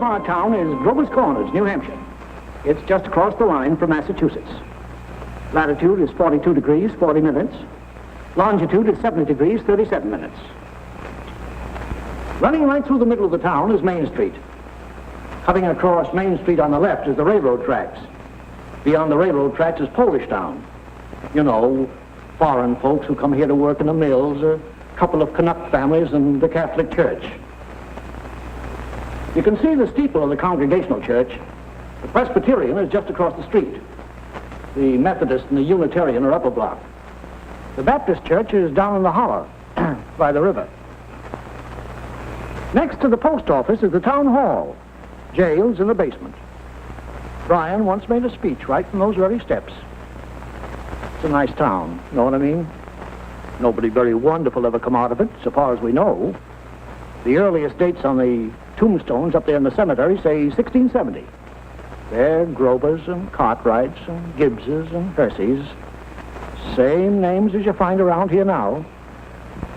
of our town is Grover's Corners, New Hampshire. It's just across the line from Massachusetts. Latitude is 42 degrees, 40 minutes. Longitude is 70 degrees, 37 minutes. Running right through the middle of the town is Main Street. Cutting across Main Street on the left is the railroad tracks. Beyond the railroad tracks is Polish Town. You know, foreign folks who come here to work in the mills, a couple of Canuck families, and the Catholic Church. You can see the steeple of the Congregational Church. The Presbyterian is just across the street. The Methodist and the Unitarian are up a block. The Baptist Church is down in the hollow by the river. Next to the post office is the town hall. Jail's in the basement. Brian once made a speech right from those very steps. It's a nice town, know what I mean? Nobody very wonderful ever come out of it, so far as we know. The earliest dates on the tombstones up there in the cemetery say 1670. They're Grovers and Cartwrights and Gibbses and Herseys. Same names as you find around here now.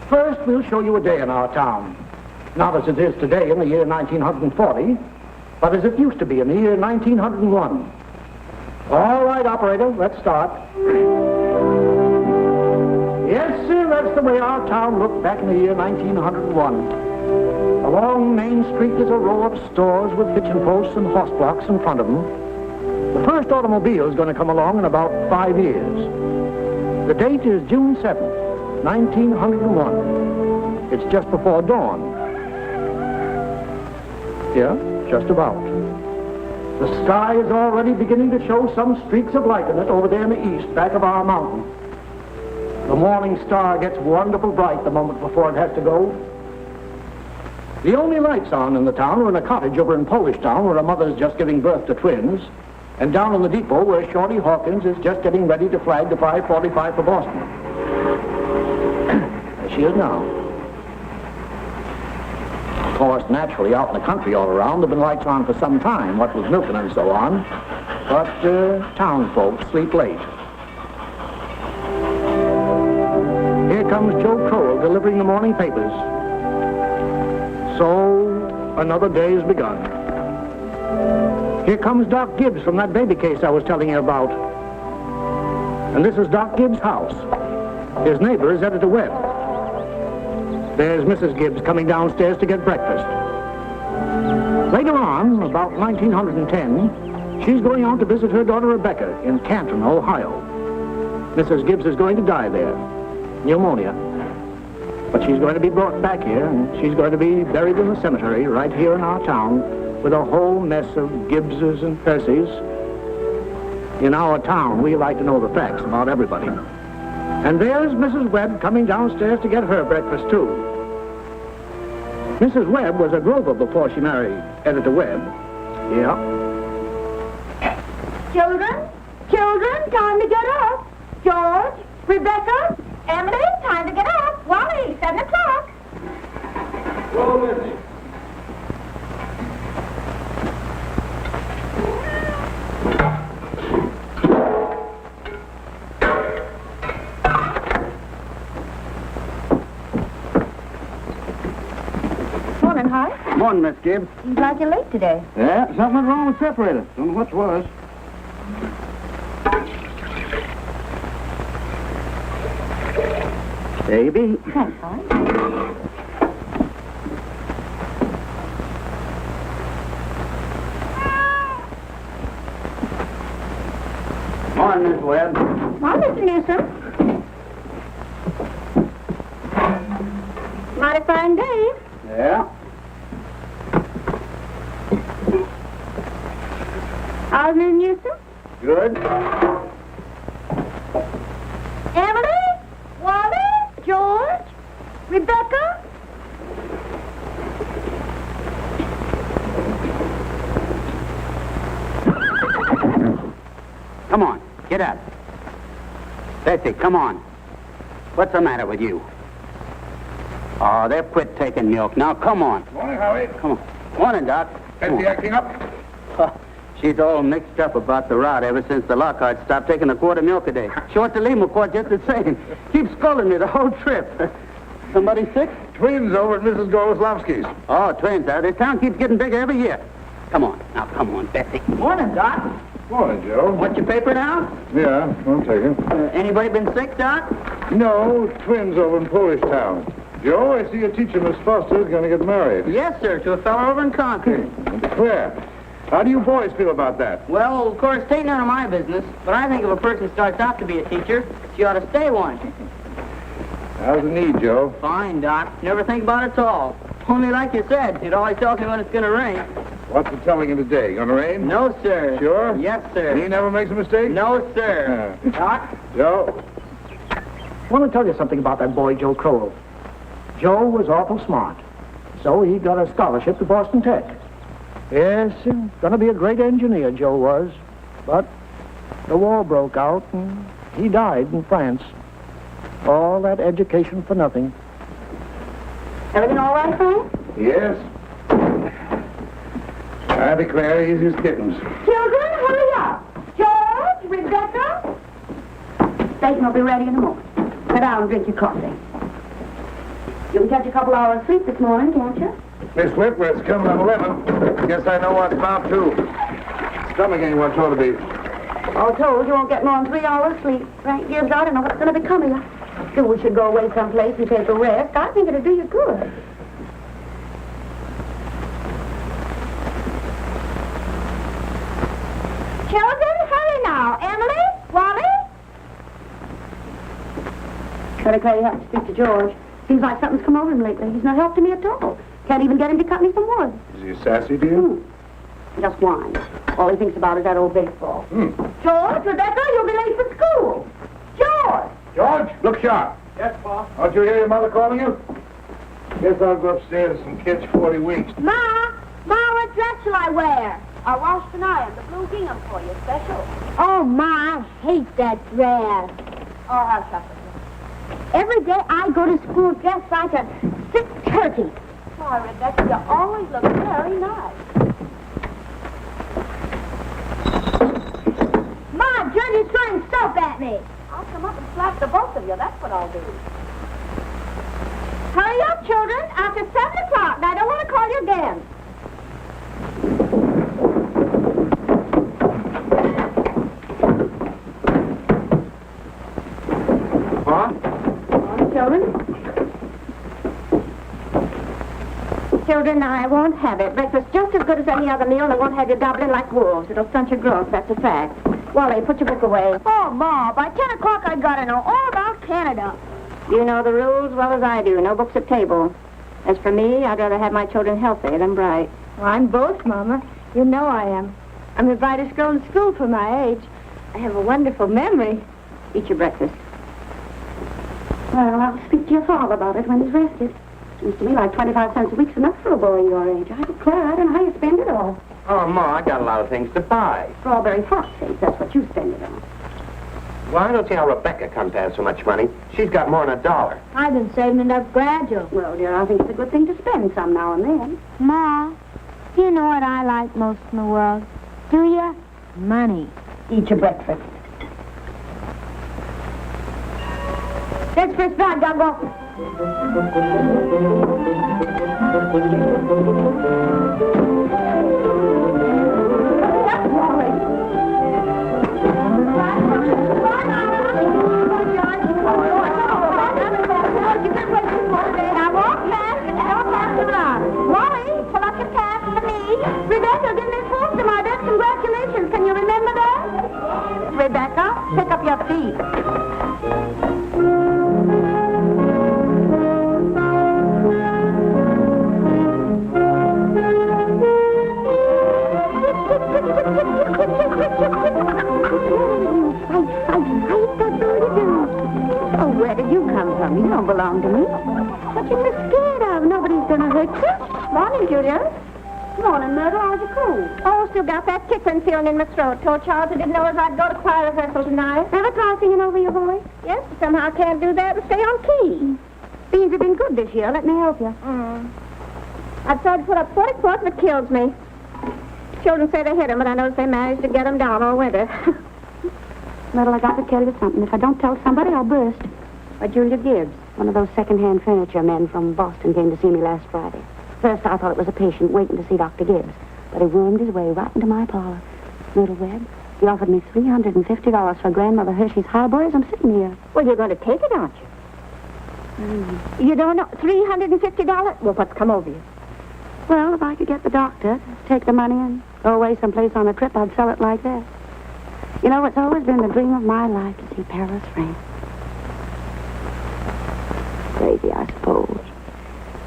First, we'll show you a day in our town. Not as it is today in the year 1940, but as it used to be in the year 1901. All right, operator, let's start. Yes, sir, that's the way our town looked back in the year 1901. Along Main Street is a row of stores with hitching posts and horse blocks in front of them. The first automobile is going to come along in about 5 years. The date is June 7th, 1901. It's just before dawn. Yeah, just about. The sky is already beginning to show some streaks of light in it over there in the east, back of our mountain. The morning star gets wonderful bright the moment before it has to go. The only lights on in the town are in a cottage over in Polish Town where a mother's just giving birth to twins, and down in the depot where Shorty Hawkins is just getting ready to flag the 545 for Boston. There she is now. Of course, naturally, out in the country all around, there have been lights on for some time, what with milking and so on. But town folks sleep late. Here comes Joe Crowell delivering the morning papers. So, another day has begun. Here comes Doc Gibbs from that baby case I was telling you about. And this is Doc Gibbs' house. His neighbor is Editor Webb. There's Mrs. Gibbs coming downstairs to get breakfast. Later on, about 1910, she's going out to visit her daughter Rebecca in Canton, Ohio. Mrs. Gibbs is going to die there. Pneumonia. But she's going to be brought back here, and she's going to be buried in the cemetery right here in our town with a whole mess of Gibbses and Percys. In our town, we like to know the facts about everybody. And there's Mrs. Webb coming downstairs to get her breakfast, too. Mrs. Webb was a Grover before she married Editor Webb. Yeah. Children, time to get up. George, Rebecca, Emily, time to get up. Wally, 7 o'clock. Whoa, Missy. Morning, Hart. Morning, Miss Gibbs. Seems like you're late today. Yeah, something wrong with separator. Don't know what was. Baby. Thanks, Hart. Morning, Miss Webb. Morning, Mr. Newsom. Mighty fine day. Yeah. How's Mrs. Newsom? Good. Emily, Wally, George, Rebecca. Come on, get up. Betsy, come on. What's the matter with you? Oh, they've quit taking milk. Now, come on. Morning, Howie. Come on. Morning, Doc. Betsy acting up? She's all mixed up about the rot ever since the Lockhart stopped taking a quart of milk a day. She ought to leave him a quart just the same. Keeps scolding me the whole trip. Somebody sick? Twins over at Mrs. Goloslavsky's. Oh, twins. This town keeps getting bigger every year. Come on. Now, come on, Betsy. Morning, Doc. Morning, Joe. Want your paper now? Yeah, I'll take it. Anybody been sick, Doc? No, twins over in Polish Town. Joe, I see your teacher, Miss Foster's going to get married. Yes, sir, to a fellow over in Concord. Declare. How do you boys feel about that? Well, of course, it ain't none of my business, but I think if a person starts out to be a teacher, she ought to stay one. How's the need, Joe? Fine, Doc. Never think about it at all. Only like you said, it always tells me when it's going to rain. What's the telling of the day? Gonna rain? No, sir. Sure? Yes, sir. He never makes a mistake? No, sir. Doc? Joe? I want to tell you something about that boy, Joe Crowell. Joe was awful smart, so he got a scholarship to Boston Tech. Yes, gonna be a great engineer, Joe was. But the war broke out, and he died in France. All that education for nothing. Everything all right, Frank? Yes. I declare he's his kittens. Children, hurry up. George, Rebecca. Satan will be ready in a moment. Sit down and drink your coffee. You can catch a couple hours sleep this morning, can't you? Miss Whitworth's coming at 11. Guess I know what's about too. Stomach ain't what it ought to be. All told, you won't get more than 3 hours sleep. Frank Gibbs, I don't know what's going to become of you. You we should go away someplace and take a rest. I think it'd do you good. Children, hurry now. Emily, Wally. I declare you have to speak to George. Seems like something's come over him lately. He's no help to me at all. Can't even get him to cut me some wood. Is he sassy to you? Just whine. All he thinks about is that old baseball. George, Rebecca, you'll be late for school. George! George, look sharp. Yes, boss. Don't you hear your mother calling you? Guess I'll go upstairs and catch 40 winks. Ma, what dress shall I wear? I washed and ironed the blue gingham for you, special. Oh, Ma, I hate that dress. Oh, hush up. Every day I go to school dressed like a sick turkey. Why, Rebecca, you always look very nice. Ma, Journey's throwing soap at me. I'll come up and slap the both of you. That's what I'll do. Hurry up, children. After 7 o'clock. I don't want to call you again. Huh? Children? Children, I won't have it. Breakfast just as good as any other meal, and I won't have you gobbling like wolves. It'll stunt your growth, that's a fact. Wally, put your book away. Oh, Ma, by 10 o'clock I gotta know all about Canada. You know the rules well as I do. No books at table. As for me, I'd rather have my children healthy than bright. Well, I'm both, Mama. You know I am. I'm the brightest girl in school for my age. I have a wonderful memory. Eat your breakfast. Well, I'll speak to your father about it when he's rested. Seems to me like 25 cents a week's enough for a boy your age. I declare, I don't know how you spend it all. Oh, Ma, I got a lot of things to buy. Strawberry hotcakes, that's what you spend it on. Well, I don't see how Rebecca comes to have so much money. She's got more than $1. I've been saving enough gradual. Well, dear, I think it's a good thing to spend some now and then. Ma, do you know what I like most in the world? Do you? Money. Eat your breakfast. That's Chris Brad, Doug. Rebecca, give me proof to my best congratulations. Can you remember that? Rebecca, pick up your feet. Oh, where did you come from? You don't belong to me. What you so scared of? Nobody's gonna hurt you. Morning, Julia. Morning, Myrtle. How's your cold? Oh, still got that tickling feeling in my throat. Told Charles I didn't know if I'd go to choir rehearsal tonight. Ever try singing over your voice? Yes, but somehow I can't do that and stay on key. Beans have been good this year. Let me help you. I've tried to put up 40 quarts, but it kills me. Children say they hit them, but I notice they managed to get them down all winter. Myrtle, I got to tell you something. If I don't tell somebody, I'll burst. Why, Julia Gibbs, one of those second-hand furniture men from Boston, came to see me last Friday. First, I thought it was a patient waiting to see Dr. Gibbs. but he wormed his way right into my parlor. Little Webb, he offered me $350 for Grandmother Hershey's highboys. I'm sitting here. Well, you're going to take it, aren't you? You don't know, $350? Well, what's come over you? Well, if I could get the doctor to take the money and go away someplace on a trip, I'd sell it like that. You know, it's always been the dream of my life to see Paris, France. Crazy, I suppose.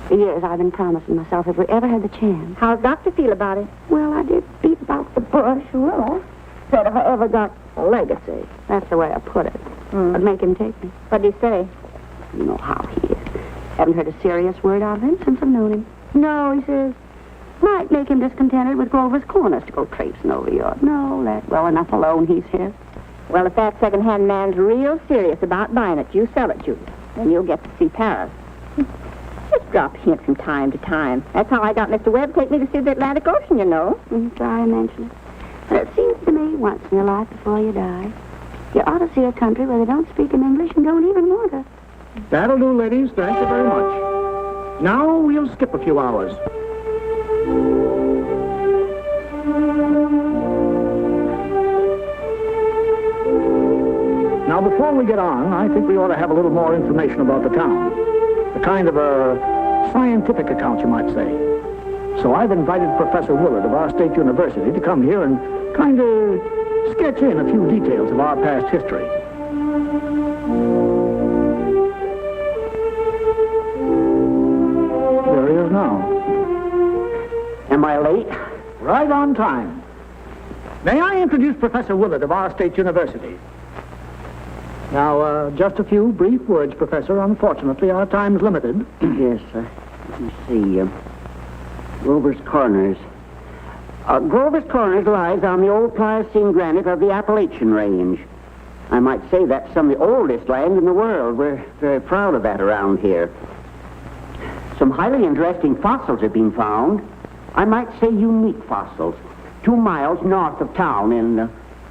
For years, I've been promising myself if we ever had the chance. How's Doctor feel about it? Well, I did beat about the bush, well. Said if I ever got a legacy, that's the way I put it, I'd make him take me. What'd he say? You know how he is. Haven't heard a serious word of him since I've known him. No, he says, might make him discontented with Grover's Corners to go traipsing over yard. No, let well enough alone, he's his. Well, if that second-hand man's real serious about buying it, you sell it, Julia. Then you'll get to see Paris. Just drop a hint from time to time. That's how I got Mr. Webb to take me to see the Atlantic Ocean, you know. Try and mention it. But it seems to me once in your life before you die, you ought to see a country where they don't speak in English and don't even want to. That'll do, ladies. Thank you very much. Now we'll skip a few hours. Now, before we get on, I think we ought to have a little more information about the town. A kind of a scientific account, you might say. So I've invited Professor Willard of our state university to come here and kind of sketch in a few details of our past history. There he is now. Am I late? Right on time. May I introduce Professor Willard of our state university? Now, just a few brief words, Professor. Unfortunately, our time's limited. Yes, sir. Let me see. Grover's Corners. Grover's Corners lies on the old Pliocene granite of the Appalachian Range. I might say that's some of the oldest land in the world. We're very proud of that around here. Some highly interesting fossils have been found. I might say unique fossils. 2 miles north of town in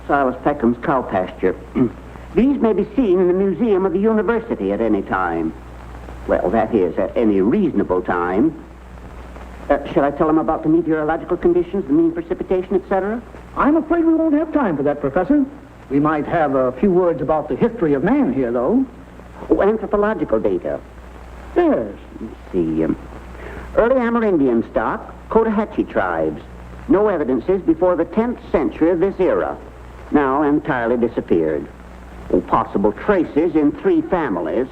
Silas Peckham's cow pasture. These may be seen in the museum of the university at any time. Well, that is, at any reasonable time. Shall I tell them about the meteorological conditions, the mean precipitation, etc.? I'm afraid we won't have time for that, Professor. We might have a few words about the history of man here, though. Oh, anthropological data. Yes. Let's see. Early Amerindian stock, Cotahatchee tribes. No evidences before the 10th century of this era. Now entirely disappeared. Possible traces in 3 families.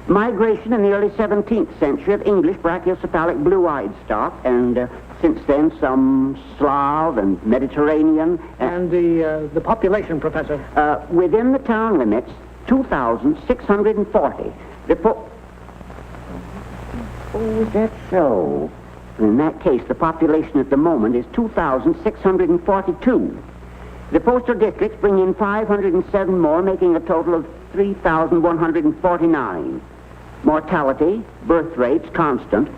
Migration in the early 17th century of English brachiocephalic blue-eyed stock, and since then some Slav and Mediterranean. And the population, Professor? Within the town limits, 2,640. Oh, is that so? In that case, the population at the moment is 2,642. The postal districts bring in 507 more, making a total of 3,149. Mortality, birth rates, constant.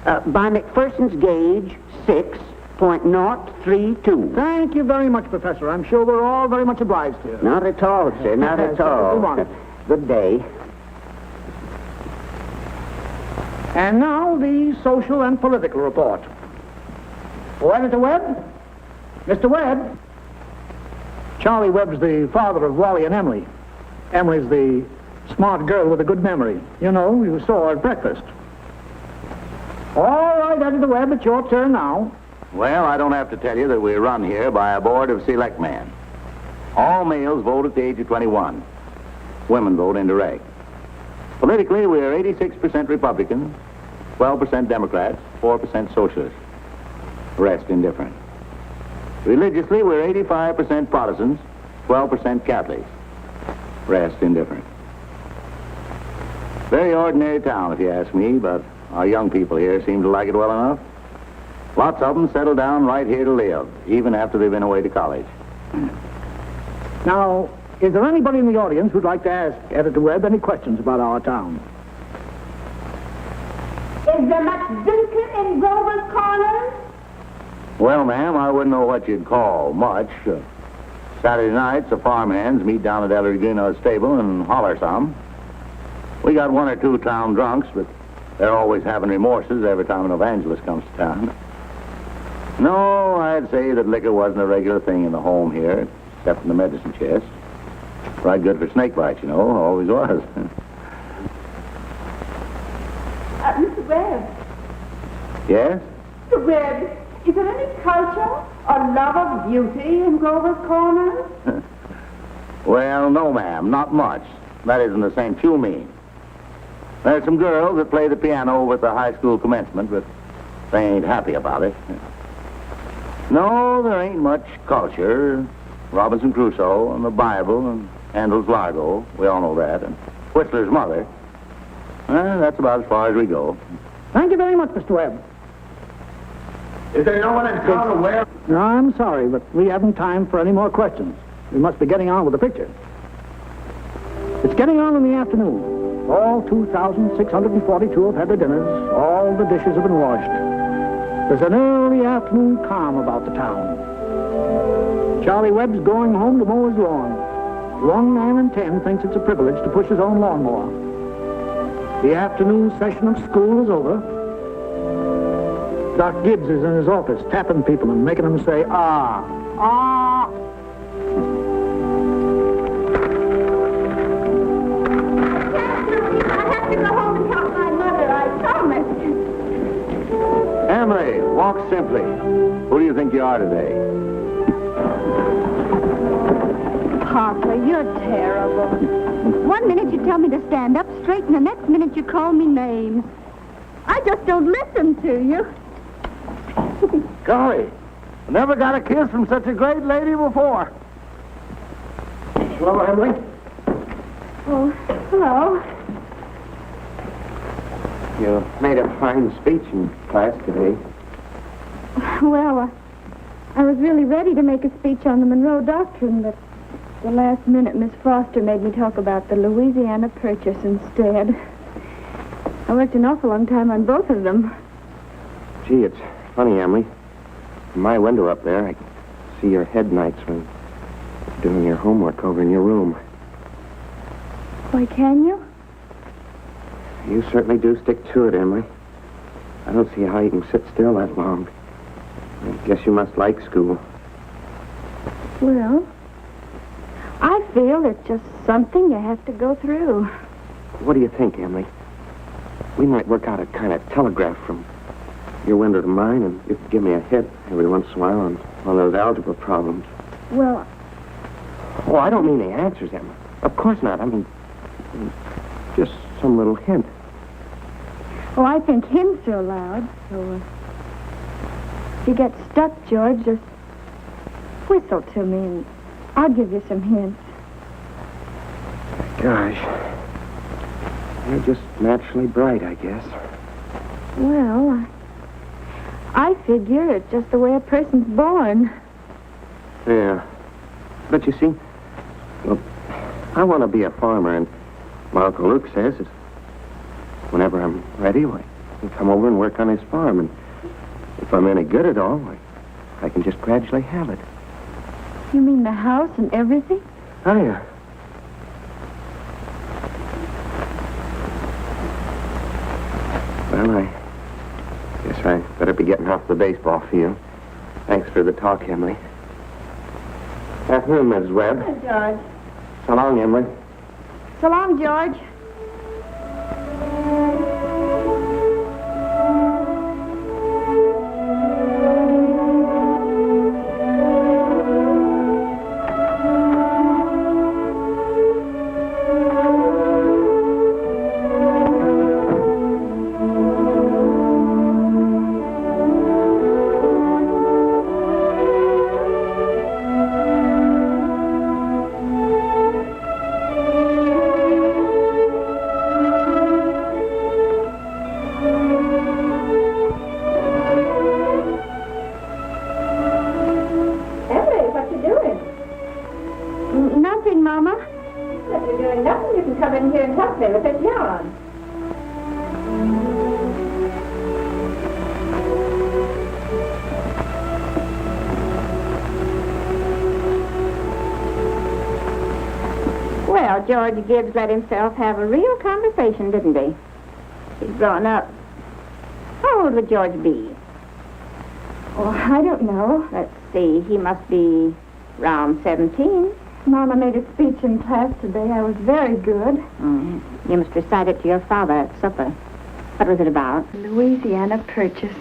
By McPherson's gauge, 6.032. Thank you very much, Professor. I'm sure we're all very much obliged here. Not at all, sir, not at all. Come on. Good day. And now the social and political report. Oh, Editor Webb? Mr. Webb? Charlie Webb's the father of Wally and Emily. Emily's the smart girl with a good memory. You know, you saw her at breakfast. All right, Editor Webb, it's your turn now. Well, I don't have to tell you that we run here by a board of selectmen. All males vote at the age of 21. Women vote indirect. Politically, we are 86% Republican, 12% Democrats, 4% Socialists. The rest indifferent. Religiously, we're 85% Protestants, 12% Catholics. Rest indifferent. Very ordinary town, if you ask me, but our young people here seem to like it well enough. Lots of them settle down right here to live, even after they've been away to college. Now, is there anybody in the audience who'd like to ask Editor Webb any questions about our town? Is there much drinking in Grover's Corners? Well, ma'am, I wouldn't know what you'd call much. Saturday nights, the farmhands meet down at Ellery Greenow's stable and holler some. We got 1 or 2 town drunks, but they're always having remorses every time an evangelist comes to town. No, I'd say that liquor wasn't a regular thing in the home here, except in the medicine chest. Right good for snake bites, you know, always was. Mr. Webb. Yes? Mr. Webb, is there any culture or love of beauty in Grover's Corner? Well, no, ma'am, not much. That isn't the sense you mean. There's some girls that play the piano with the high school commencement, but they ain't happy about it. No, there ain't much culture. Robinson Crusoe and the Bible and Handel's Largo, we all know that, and Whistler's mother. That's about as far as we go. Thank you very much, Mr. Webb. Is there no one in town aware? No, I'm sorry, but we haven't time for any more questions. We must be getting on with the picture. It's getting on in the afternoon. All 2,642 have had their dinners. All the dishes have been washed. There's an early afternoon calm about the town. Charlie Webb's going home to mow his lawn. One man in 10 thinks it's a privilege to push his own lawnmower. The afternoon session of school is over. Doc Gibbs is in his office, tapping people and making them say, ah, ah. I have to go home and help my mother. I promised. Emily, walk simply. Who do you think you are today? Papa, you're terrible. One minute you tell me to stand up straight, and the next minute you call me names. I just don't listen to you. Golly, I never got a kiss from such a great lady before. Hello, Emily. Oh, hello. You made a fine speech in class today. Well, I was really ready to make a speech on the Monroe Doctrine, but the last minute Miss Foster made me talk about the Louisiana Purchase instead. I worked an awful long time on both of them. Gee, it's funny, Emily. From my window up there, I can see your head nights when you're doing your homework over in your room. Why, can you? You certainly do stick to it, Emily. I don't see how you can sit still that long. I guess you must like school. Well, I feel it's just something you have to go through. What do you think, Emily? We might work out a kind of telegraph from your window to mine, and you could give me a hit every once in a while on one of those algebra problems. Well, Oh, I don't mean the answers, Emily. Of course not. I mean, just some little hint. oh, I think hints are allowed, so if you get stuck, George, just whistle to me, and I'll give you some hints. Gosh. You're just naturally bright, I guess. Well, I figure it's just the way a person's born. Yeah. But you see, well, I want to be a farmer, and my Uncle Luke says that whenever I'm ready, I can come over and work on his farm, and if I'm any good at all, I can just gradually have it. You mean the house and everything? Oh, yeah. Well, I guess I better be getting off the baseball field. Thanks for the talk, Emily. Afternoon, Mrs. Webb. Hey, George. So long, Emily. So long, George. Nothing, Mama. If you're doing nothing, you can come in here and help me with that yarn. Well, George Gibbs let himself have a real conversation, didn't he? He's grown up. How old would George be? Oh, I don't know. Let's see, he must be around 17. Mama made a speech in class today. I was very good. You must recite it to your father at supper. What was it about? Louisiana Purchase.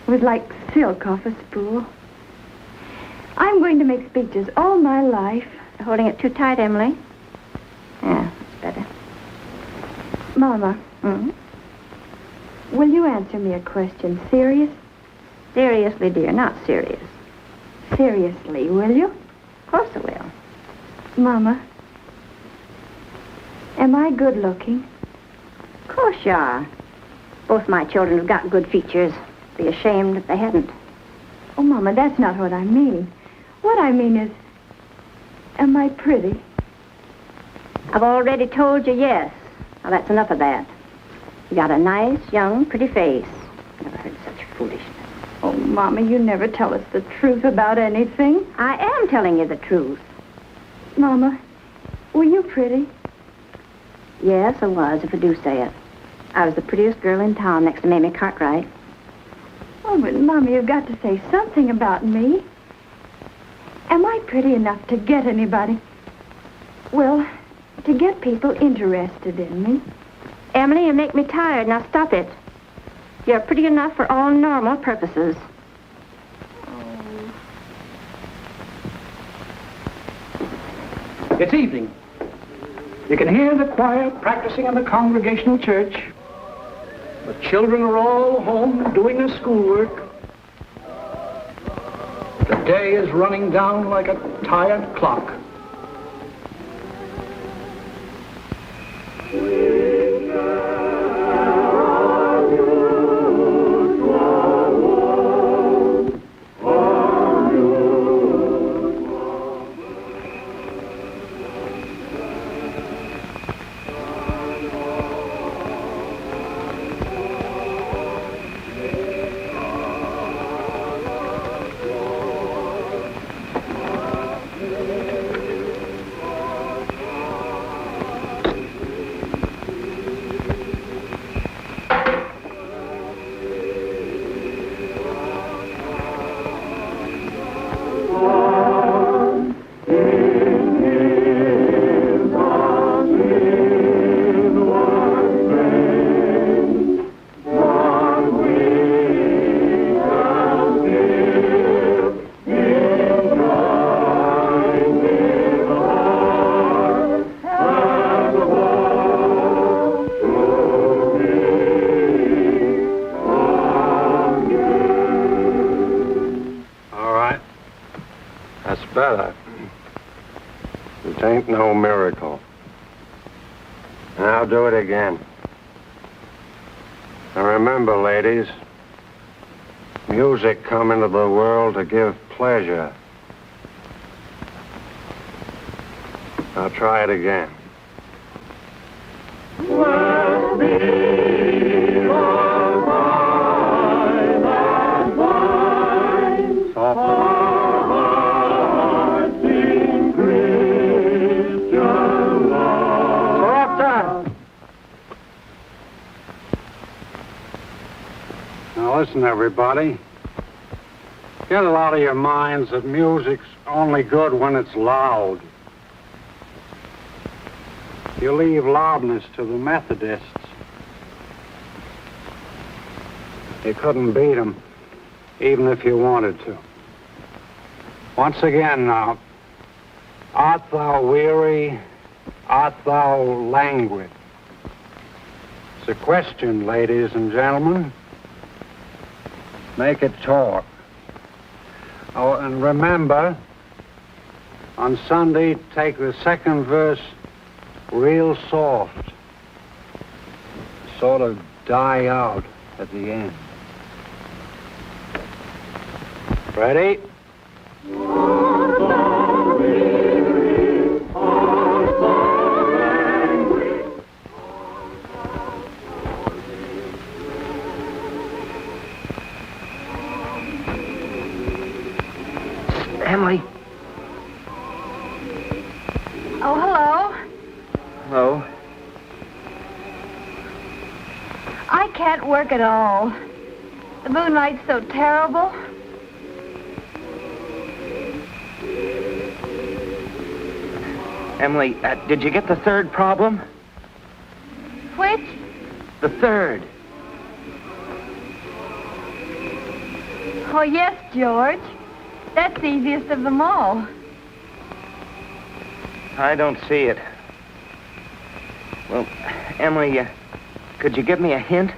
It was like silk off a spool. I'm going to make speeches all my life. Holding it too tight, Emily. Yeah, that's better. Mama, will you answer me a question? Serious? Seriously, dear, not serious. Seriously, will you? Of course I will. Mama, am I good looking? Of course you are. Both my children have got good features. Be ashamed if they hadn't. Oh, Mama, that's not what I mean. What I mean is, am I pretty? I've already told you yes. Now, that's enough of that. You got a nice, young, pretty face. Never heard such foolishness. Oh, Mama, you never tell us the truth about anything. I am telling you the truth. Mama, were you pretty? Yes, I was, if I do say it. I was the prettiest girl in town next to Mamie Cartwright. Oh, but Mama, you've got to say something about me. Am I pretty enough to get anybody? Well, to get people interested in me. Emily, you make me tired. Now stop it. You're pretty enough for all normal purposes. It's evening. You can hear the choir practicing in the Congregational Church. The children are all home doing their schoolwork. The day is running down like a tired clock. Better. It ain't no miracle. And I'll do it again. And remember, ladies, music come into the world to give pleasure. I'll try it again. Now listen, everybody. Get it out of your minds that music's only good when it's loud. You leave loudness to the Methodists. You couldn't beat them, even if you wanted to. Once again now, art thou weary? Art thou languid? It's a question, ladies and gentlemen. Make it talk. Oh, and remember, on Sunday, take the second verse real soft. Sort of die out at the end. Ready? Emily. Oh, hello. Hello. I can't work at all. The moonlight's so terrible. Emily, did you get the third problem? Which? The third. Oh, yes, George. That's the easiest of them all. I don't see it. Well, Emily, could you give me a hint?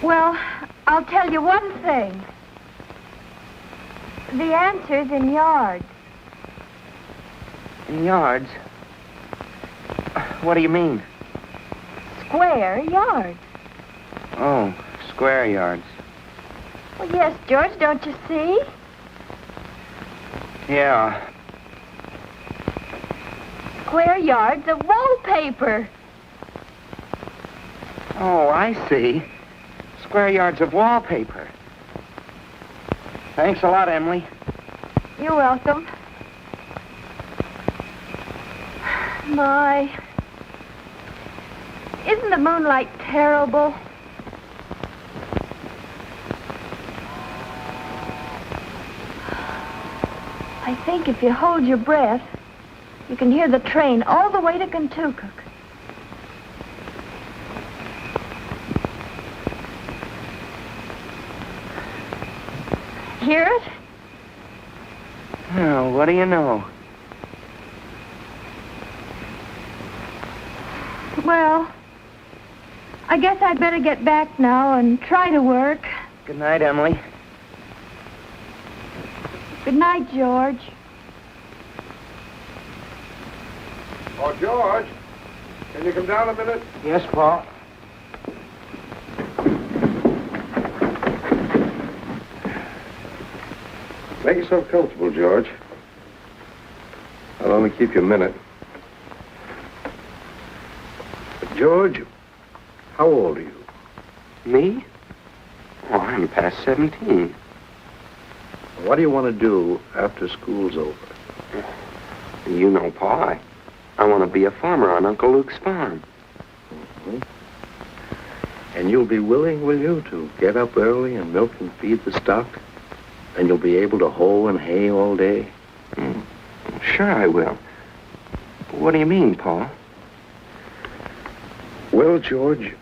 Well, I'll tell you one thing. The answer's in yards. In yards? What do you mean? Square yards. Oh, square yards. Well, yes, George, don't you see? Yeah. Square yards of wallpaper. Oh, I see. Square yards of wallpaper. Thanks a lot, Emily. You're welcome. My, isn't the moonlight terrible? I think if you hold your breath, you can hear the train all the way to Kentucky. Hear it? Oh, what do you know? Well, I guess I'd better get back now and try to work. Good night, Emily. Good night, George. Oh, George, can you come down a minute? Yes, Pa. Make yourself comfortable, George. I'll only keep you a minute. George, how old are you? Me? Oh, I'm past 17. What do you want to do after school's over? You know, Pa, I want to be a farmer on Uncle Luke's farm. Mm-hmm. And you'll be willing, will you, to get up early and milk and feed the stock? And you'll be able to hoe and hay all day? Sure I will. What do you mean, Pa? Well, George,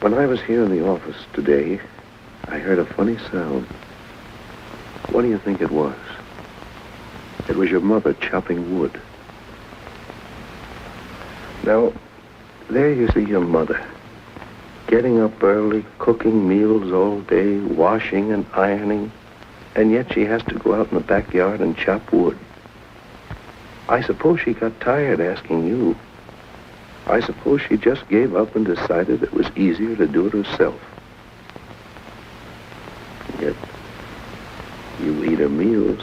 when I was here in the office today, I heard a funny sound. What do you think it was? It was your mother chopping wood. Now, there you see your mother, getting up early, cooking meals all day, washing and ironing, and yet she has to go out in the backyard and chop wood. I suppose she got tired asking you. I suppose she just gave up and decided it was easier to do it herself. Yet, you eat her meals.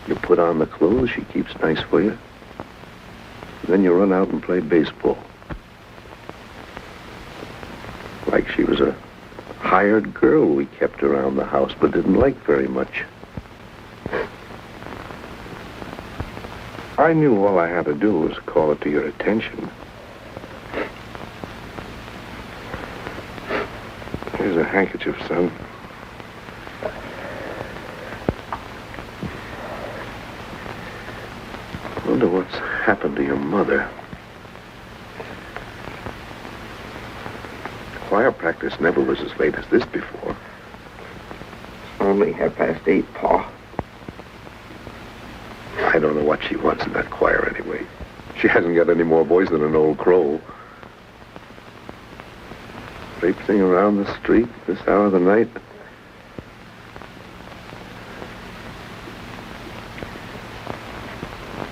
You put on the clothes she keeps nice for you. Then you run out and play baseball. Like she was a hired girl we kept around the house but didn't like very much. I knew all I had to do was call it to your attention. Here's a handkerchief, son. I wonder what's happened to your mother. Choir practice never was as late as this before. Only 8:30, Pa. I don't know what she wants in that choir anyway. She hasn't got any more voice than an old crow. Traipsing around the street this hour of the night.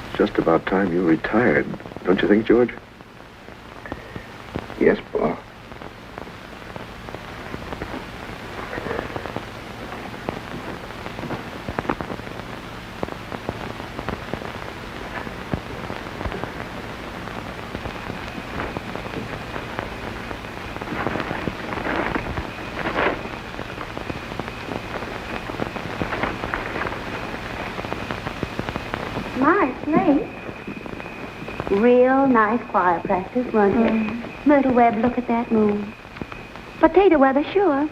It's just about time you retired, don't you think, George? Yes, Pa. Real nice choir practice, wasn't it? Myrtle Webb, look at that moon. Potato weather, sure.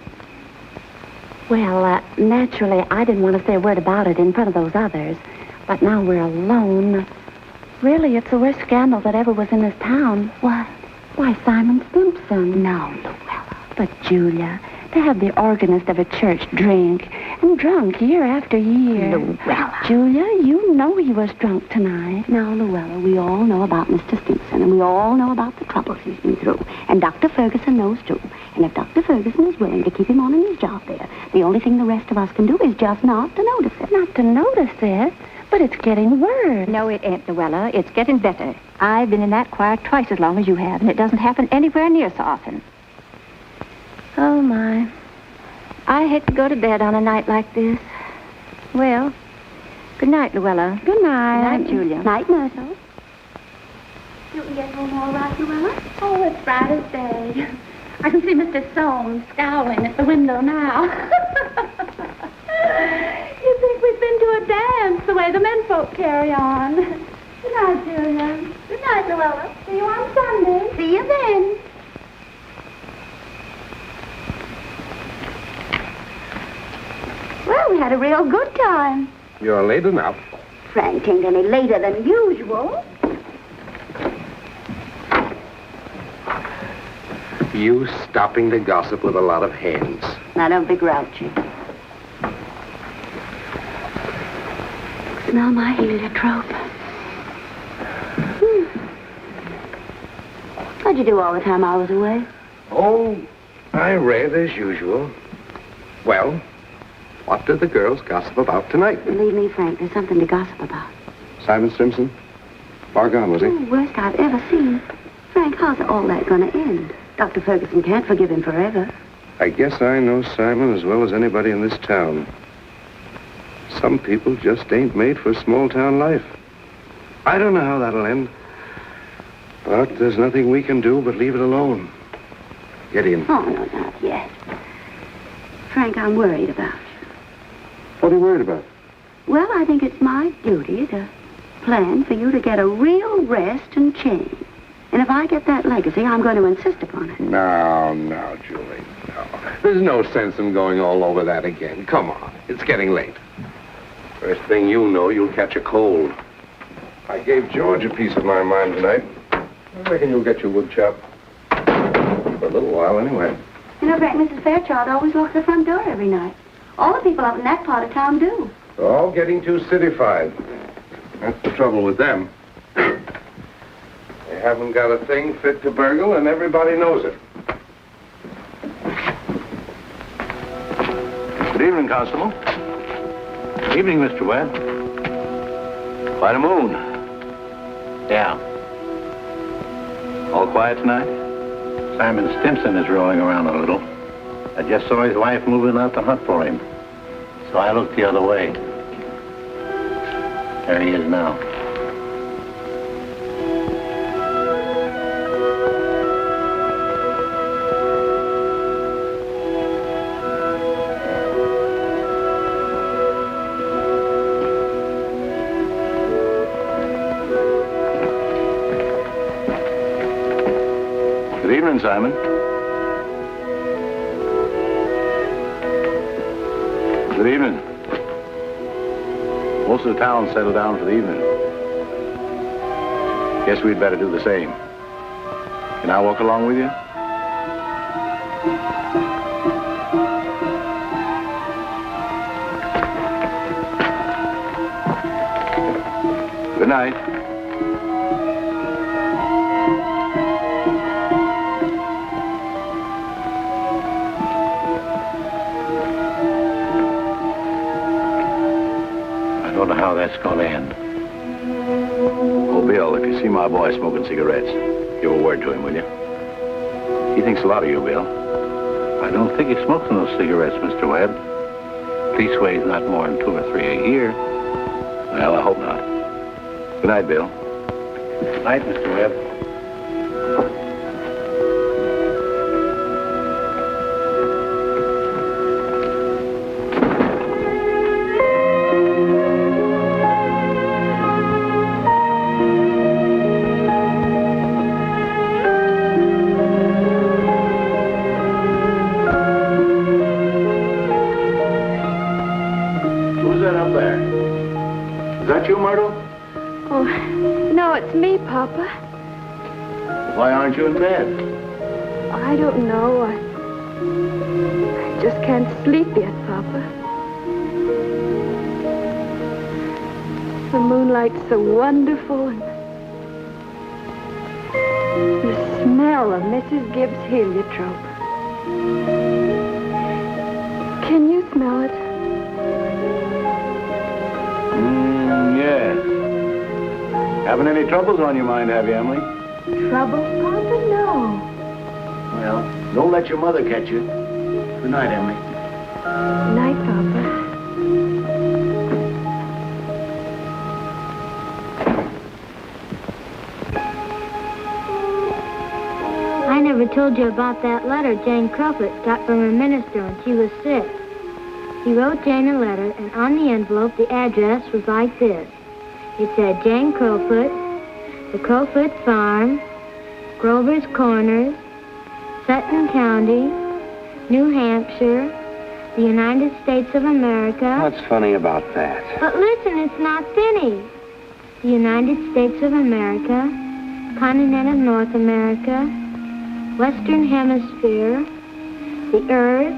Well, naturally, I didn't want to say a word about it in front of those others. But now we're alone. Really, it's the worst scandal that ever was in this town. What? Why, Simon Simpson. No, Luella. But, Julia, to have the organist of a church drink, and drunk year after year. Luella. Julia, you know he was drunk tonight. Now, Luella, we all know about Mr. Simpson, and we all know about the troubles he's been through. And Dr. Ferguson knows, too. And if Dr. Ferguson is willing to keep him on in his job there, the only thing the rest of us can do is just not to notice it. Not to notice it? But it's getting worse. No, it ain't, Luella. It's getting better. I've been in that choir twice as long as you have, and it doesn't happen anywhere near so often. Oh, my. I hate to go to bed on a night like this. Well, good night, Luella. Good night. Good night, Julia. Night, Myrtle. You can get home all right, Luella? Oh, it's bright as day. I can see Mr. Soames scowling at the window now. You think we've been to a dance the way the men folk carry on. Good night, Julia. Good night, Luella. See you on Sunday. See you then. Well, we had a real good time. You're late enough. Frank ain't any later than usual. You stopping to gossip with a lot of hens. Now, don't be grouchy. Smell my heliotrope. What'd you do all the time I was away? Oh, I read as usual. Well, what did the girls gossip about tonight? Believe me, Frank, there's something to gossip about. Simon Simpson? Far gone, was he? Oh, worst I've ever seen. Frank, how's all that gonna end? Dr. Ferguson can't forgive him forever. I guess I know Simon as well as anybody in this town. Some people just ain't made for small-town life. I don't know how that'll end. But there's nothing we can do but leave it alone. Get in. Oh, no, not yet. Frank, I'm worried about you. What are you worried about? Well, I think it's my duty to plan for you to get a real rest and change. And if I get that legacy, I'm going to insist upon it. No, Julie, no. There's no sense in going all over that again. Come on, it's getting late. First thing you know, you'll catch a cold. I gave George a piece of my mind tonight. I reckon you'll get your wood chop. For a little while, anyway. You know, Frank, Mrs. Fairchild always locks the front door every night. All the people up in that part of town do. They're all getting too cityfied. That's the trouble with them. They haven't got a thing fit to burgle, and everybody knows it. Good evening, Constable. Evening, Mr. Webb. Quite a moon. Yeah. All quiet tonight? Simon Stimson is rolling around a little. I just saw his wife moving out to hunt for him. So I looked the other way. There he is now. Good evening, Simon. Good evening. Most of the town settled down for the evening. Guess we'd better do the same. Can I walk along with you? Good night. I don't know how that's going to end. Oh, Bill, if you see my boy smoking cigarettes, give a word to him, will you? He thinks a lot of you, Bill. I don't think he smokes those cigarettes, Mr. Webb. Leastways, not more than 2 or 3 a year. Well, I hope not. Good night, Bill. Good night, Mr. Webb. that you, Myrtle? Oh, no, it's me, Papa. Why aren't you in bed? I don't know. I just can't sleep yet, Papa. The moonlight's so wonderful, and the smell of Mrs. Gibbs' heliotrope. Can you smell it? Yes. Having any troubles on your mind, have you, Emily? Trouble, Papa? No. Well, don't let your mother catch you. Good night, Emily. Night, Papa. I never told you about that letter Jane Crowfoot got from her minister when she was sick. He wrote Jane a letter, and on the envelope, the address was like this. It said, Jane Crowfoot, the Crowfoot Farm, Grover's Corners, Sutton County, New Hampshire, the United States of America. What's funny about that? But listen, it's not finished. The United States of America, continent of North America, Western Hemisphere, the Earth,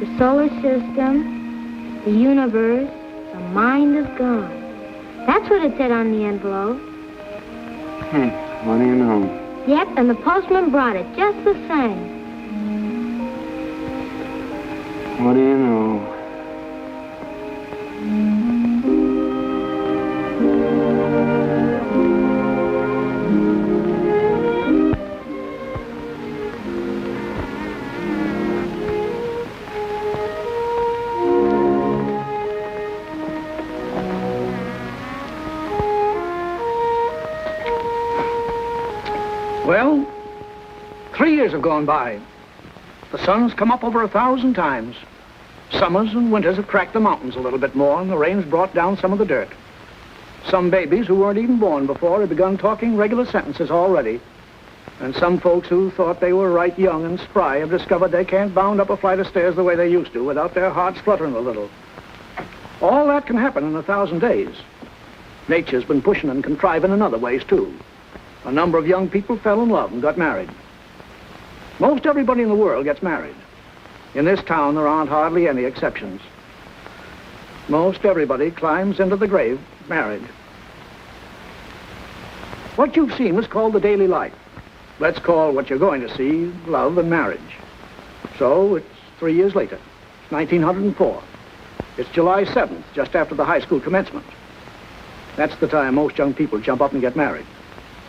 the solar system, the universe, the mind of God. That's what it said on the envelope. What do you know? Yep, and the postman brought it just the same. What do you know? Well, 3 years have gone by. The sun's come up over 1,000 times. Summers and winters have cracked the mountains a little bit more, and the rain's brought down some of the dirt. Some babies who weren't even born before have begun talking regular sentences already. And some folks who thought they were right young and spry have discovered they can't bound up a flight of stairs the way they used to without their hearts fluttering a little. All that can happen in 1,000 days. Nature's been pushing and contriving in other ways, too. A number of young people fell in love and got married. Most everybody in the world gets married. In this town, there aren't hardly any exceptions. Most everybody climbs into the grave married. What you've seen was called the daily life. Let's call what you're going to see love and marriage. So it's 3 years later. It's 1904. It's July 7th, just after the high school commencement. That's the time most young people jump up and get married.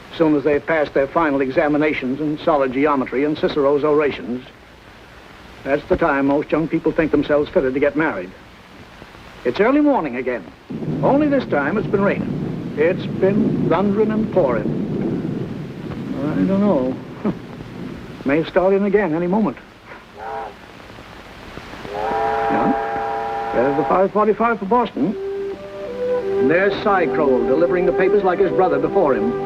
As soon as they've passed their final examinations in solid geometry and Cicero's orations, that's the time most young people think themselves fitted to get married. It's early morning again. Only this time it's been raining. It's been thundering and pouring. I don't know. May start in again any moment. Yeah. There's the 5:45 for Boston. And there's Cy Crowell delivering the papers like his brother before him.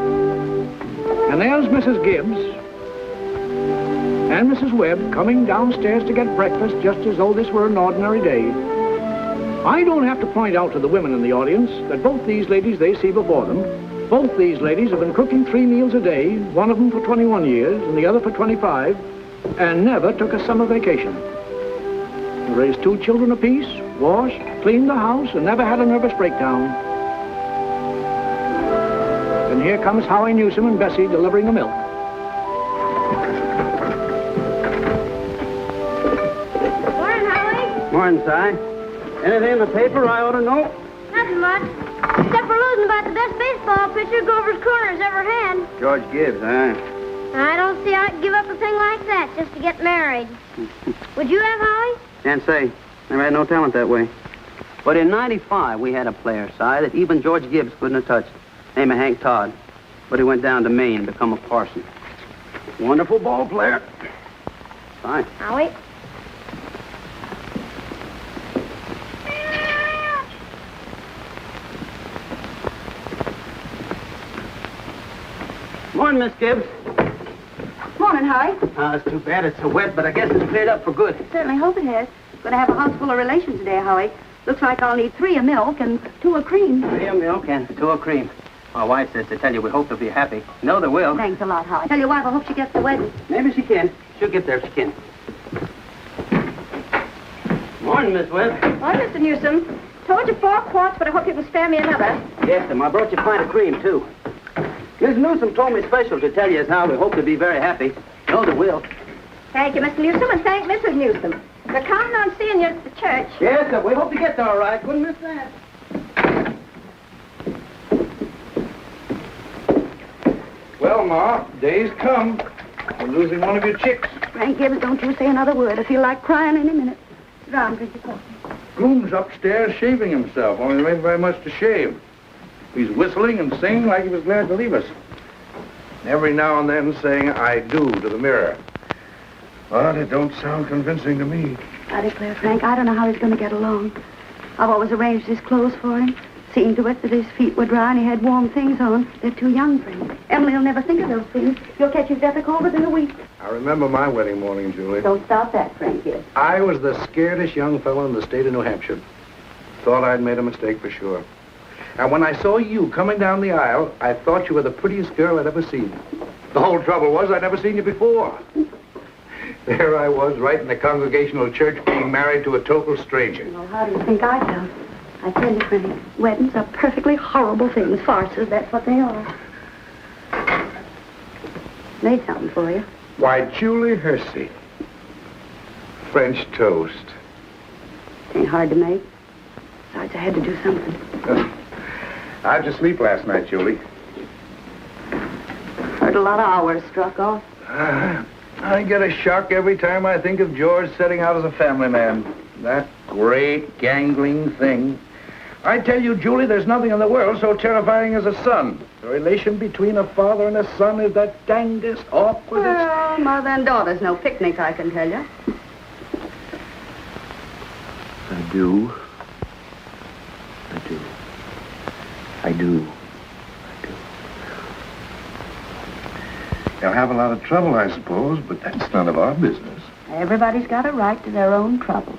And there's Mrs. Gibbs and Mrs. Webb coming downstairs to get breakfast just as though this were an ordinary day. I don't have to point out to the women in the audience that both these ladies they see before them, both these ladies have been cooking 3 meals a day, one of them for 21 years and the other for 25, and never took a summer vacation. They raised 2 children apiece, washed, cleaned the house, and never had a nervous breakdown. And here comes Howie Newsom and Bessie delivering the milk. Morning, Howie. Morning, Si. Anything in the paper I ought to know? Nothing much. Except for losing about the best baseball pitcher Grover's Corners ever had. George Gibbs, huh? I don't see how I'd give up a thing like that just to get married. Would you have, Howie? Can't say. Never had no talent that way. But in '95, we had a player, Si, that even George Gibbs couldn't have touched. Name of Hank Todd. But he went down to Maine to become a parson. Wonderful ball player. Fine. Howie? Morning, Miss Gibbs. Morning, Howie. It's too bad it's so wet, but I guess it's cleared up for good. Certainly hope it has. Going to have a house full of relations today, Howie. Looks like I'll need 3 of milk and 2 of cream. 3 of milk and 2 of cream. My wife says to tell you we hope they'll be happy. No, they will. Thanks a lot, Howard. Tell your wife I hope she gets the wedding. Maybe she can. She'll get there if she can. Morning, Miss Webb. Hi, Mr. Newsom. Told you 4 quarts, but I hope you can spare me another. Yes, ma'am. I brought you a pint of cream, too. Miss Newsom told me special to tell you as how we hope to be very happy. No, they will. Thank you, Mr. Newsom, and thank Mrs. Newsom. We're counting on seeing you at the church. Yes, sir. We hope to get there all right. Couldn't miss that. Well, Ma, day's come. We're losing one of your chicks. Frank Gibbs, don't you say another word. I feel like crying any minute. Sit down, drink your coffee. Groom's upstairs shaving himself, only there ain't very much to shave. He's whistling and singing like he was glad to leave us. Every now and then saying, I do, to the mirror. But it don't sound convincing to me. I declare, Frank, I don't know how he's going to get along. I've always arranged his clothes for him, seen to it that his feet were dry and he had warm things on. They're too young for him. Emily will never think of those things. He'll catch his death a cold within a week. I remember my wedding morning, Julie. Don't stop that, Frank Gibbs. I was the scaredest young fellow in the state of New Hampshire. Thought I'd made a mistake for sure. And when I saw you coming down the aisle, I thought you were the prettiest girl I'd ever seen. The whole trouble was I'd never seen you before. There I was, right in the Congregational Church, being married to a total stranger. Well, how do you think I felt? I tell you, Frank, weddings are perfectly horrible things. Farces, that's what they are. Made something for you. Why, Julie Hersey. French toast. Ain't hard to make. Besides, I had to do something. How'd you sleep last night, Julie? Heard a lot of hours struck off. I get a shock every time I think of George setting out as a family man. That great, gangling thing. I tell you, Julie, there's nothing in the world so terrifying as a son. The relation between a father and a son is that dangest, awkwardest... Well, mother and daughter's no picnic, I can tell you. I do. They'll have a lot of trouble, I suppose, but that's none of our business. Everybody's got a right to their own trouble.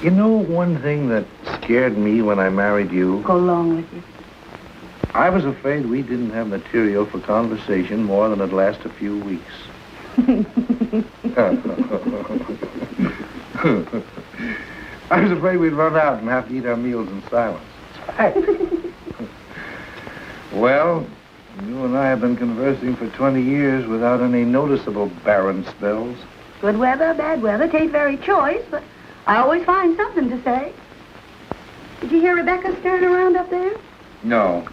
You know one thing that scared me when I married you? Go along with you. I was afraid we didn't have material for conversation more than it'd last a few weeks. I was afraid we'd run out and have to eat our meals in silence. Well, you and I have been conversing for 20 years without any noticeable barren spells. Good weather, bad weather, tain't very choice, but I always find something to say. Did you hear Rebecca stirring around up there? No.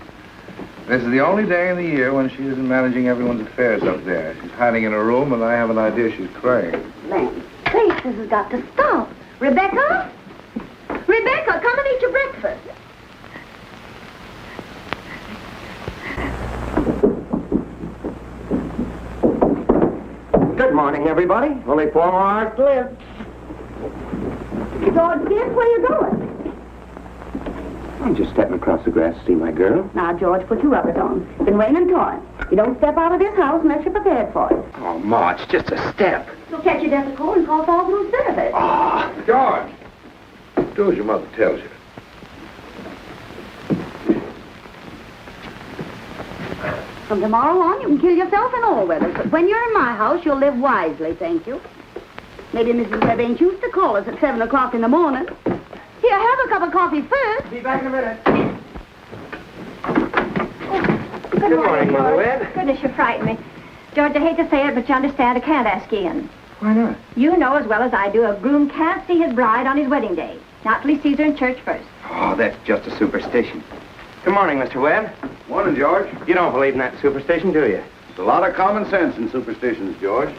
This is the only day in the year when she isn't managing everyone's affairs up there. She's hiding in her room, and I have an idea she's crying. Man, Faith, this has got to stop. Rebecca? Rebecca, come and eat your breakfast. Good morning, everybody. Only 4 more hours to live. George, guess where you're going? I'm just stepping across the grass to see my girl. Now, George, put your rubbers on. It's been raining torrent. You don't step out of this house unless you're prepared for it. Oh, Ma, it's just a step. You'll catch your death of cold and cough all through instead of it. Ah, George! Do as your mother tells you. From tomorrow on, you can kill yourself in all weathers. But when you're in my house, you'll live wisely, thank you. Maybe Mrs. Webb ain't used to call us at 7 o'clock in the morning. Here, have a cup of coffee first. Be back in a minute. Good morning, Mother George. Webb. Goodness, you frighten me. George, I hate to say it, but you understand I can't ask you in. Why not? You know as well as I do a groom can't see his bride on his wedding day. Not till he sees her in church first. Oh, that's just a superstition. Good morning, Mr. Webb. Morning, George. You don't believe in that superstition, do you? There's a lot of common sense in superstitions, George.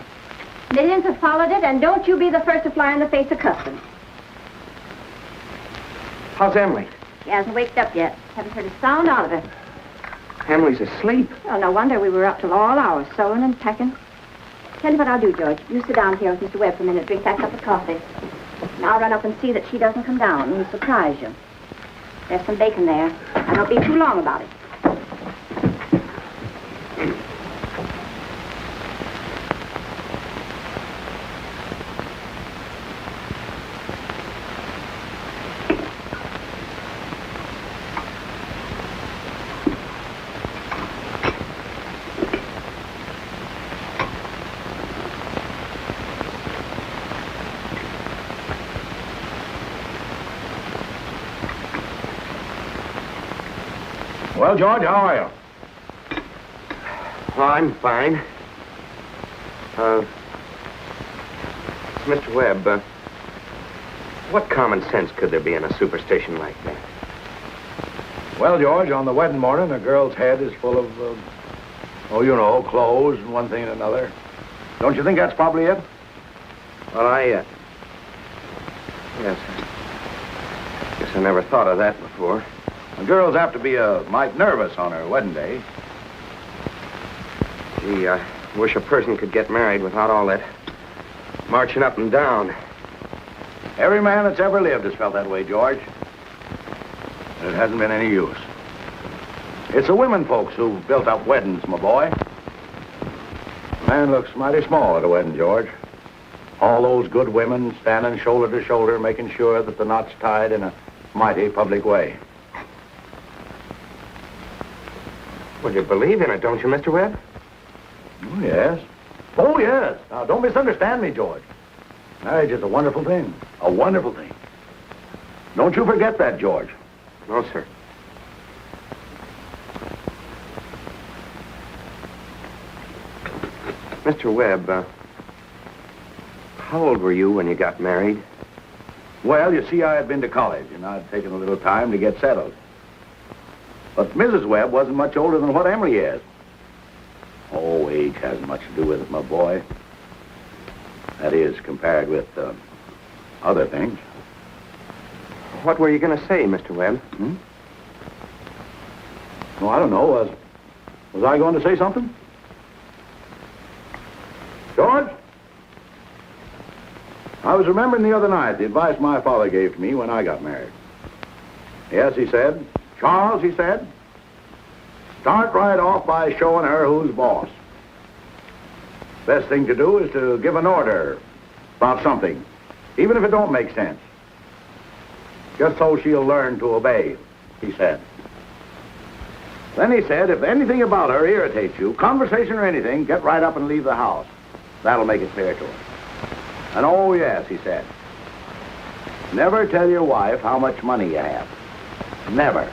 Millions have followed it, and don't you be the first to fly in the face of custom. How's Emily? She hasn't waked up yet. Haven't heard a sound out of her. Emily's asleep. Well, no wonder we were up till all hours, sewing and packing. Tell you what I'll do, George. You sit down here with Mr. Webb for a minute, drink that cup of coffee. And I'll run up and see that she doesn't come down and surprise you. There's some bacon there. I don't be too long about it. Well, George, how are you? Oh, I'm fine. Mr. Webb, what common sense could there be in a superstition like that? Well, George, on the wedding morning, a girl's head is full of, clothes and one thing and another. Don't you think that's probably it? Well, yes. Guess I never thought of that before. The girls have to be mite nervous on her wedding day. Gee, I wish a person could get married without all that marching up and down. Every man that's ever lived has felt that way, George. And it hasn't been any use. It's the women folks who've built up weddings, my boy. Man looks mighty small at a wedding, George. All those good women standing shoulder to shoulder, making sure that the knot's tied in a mighty public way. Well, you believe in it, don't you, Mr. Webb? Oh, yes. Oh, yes. Now, don't misunderstand me, George. Marriage is a wonderful thing. A wonderful thing. Don't you forget that, George. No, sir. Mr. Webb, how old were you when you got married? Well, you see, I had been to college, and I'd taken a little time to get settled. But Mrs. Webb wasn't much older than what Emily is. Oh, age hasn't much to do with it, my boy. That is, compared with other things. What were you going to say, Mr. Webb? Oh, I don't know. Was I going to say something? George? I was remembering the other night the advice my father gave to me when I got married. Yes, he said, Charles, he said, start right off by showing her who's boss. Best thing to do is to give an order about something, even if it don't make sense. Just so she'll learn to obey, he said. Then he said, if anything about her irritates you, conversation or anything, get right up and leave the house. That'll make it clear to her. And oh, yes, he said, never tell your wife how much money you have. Never.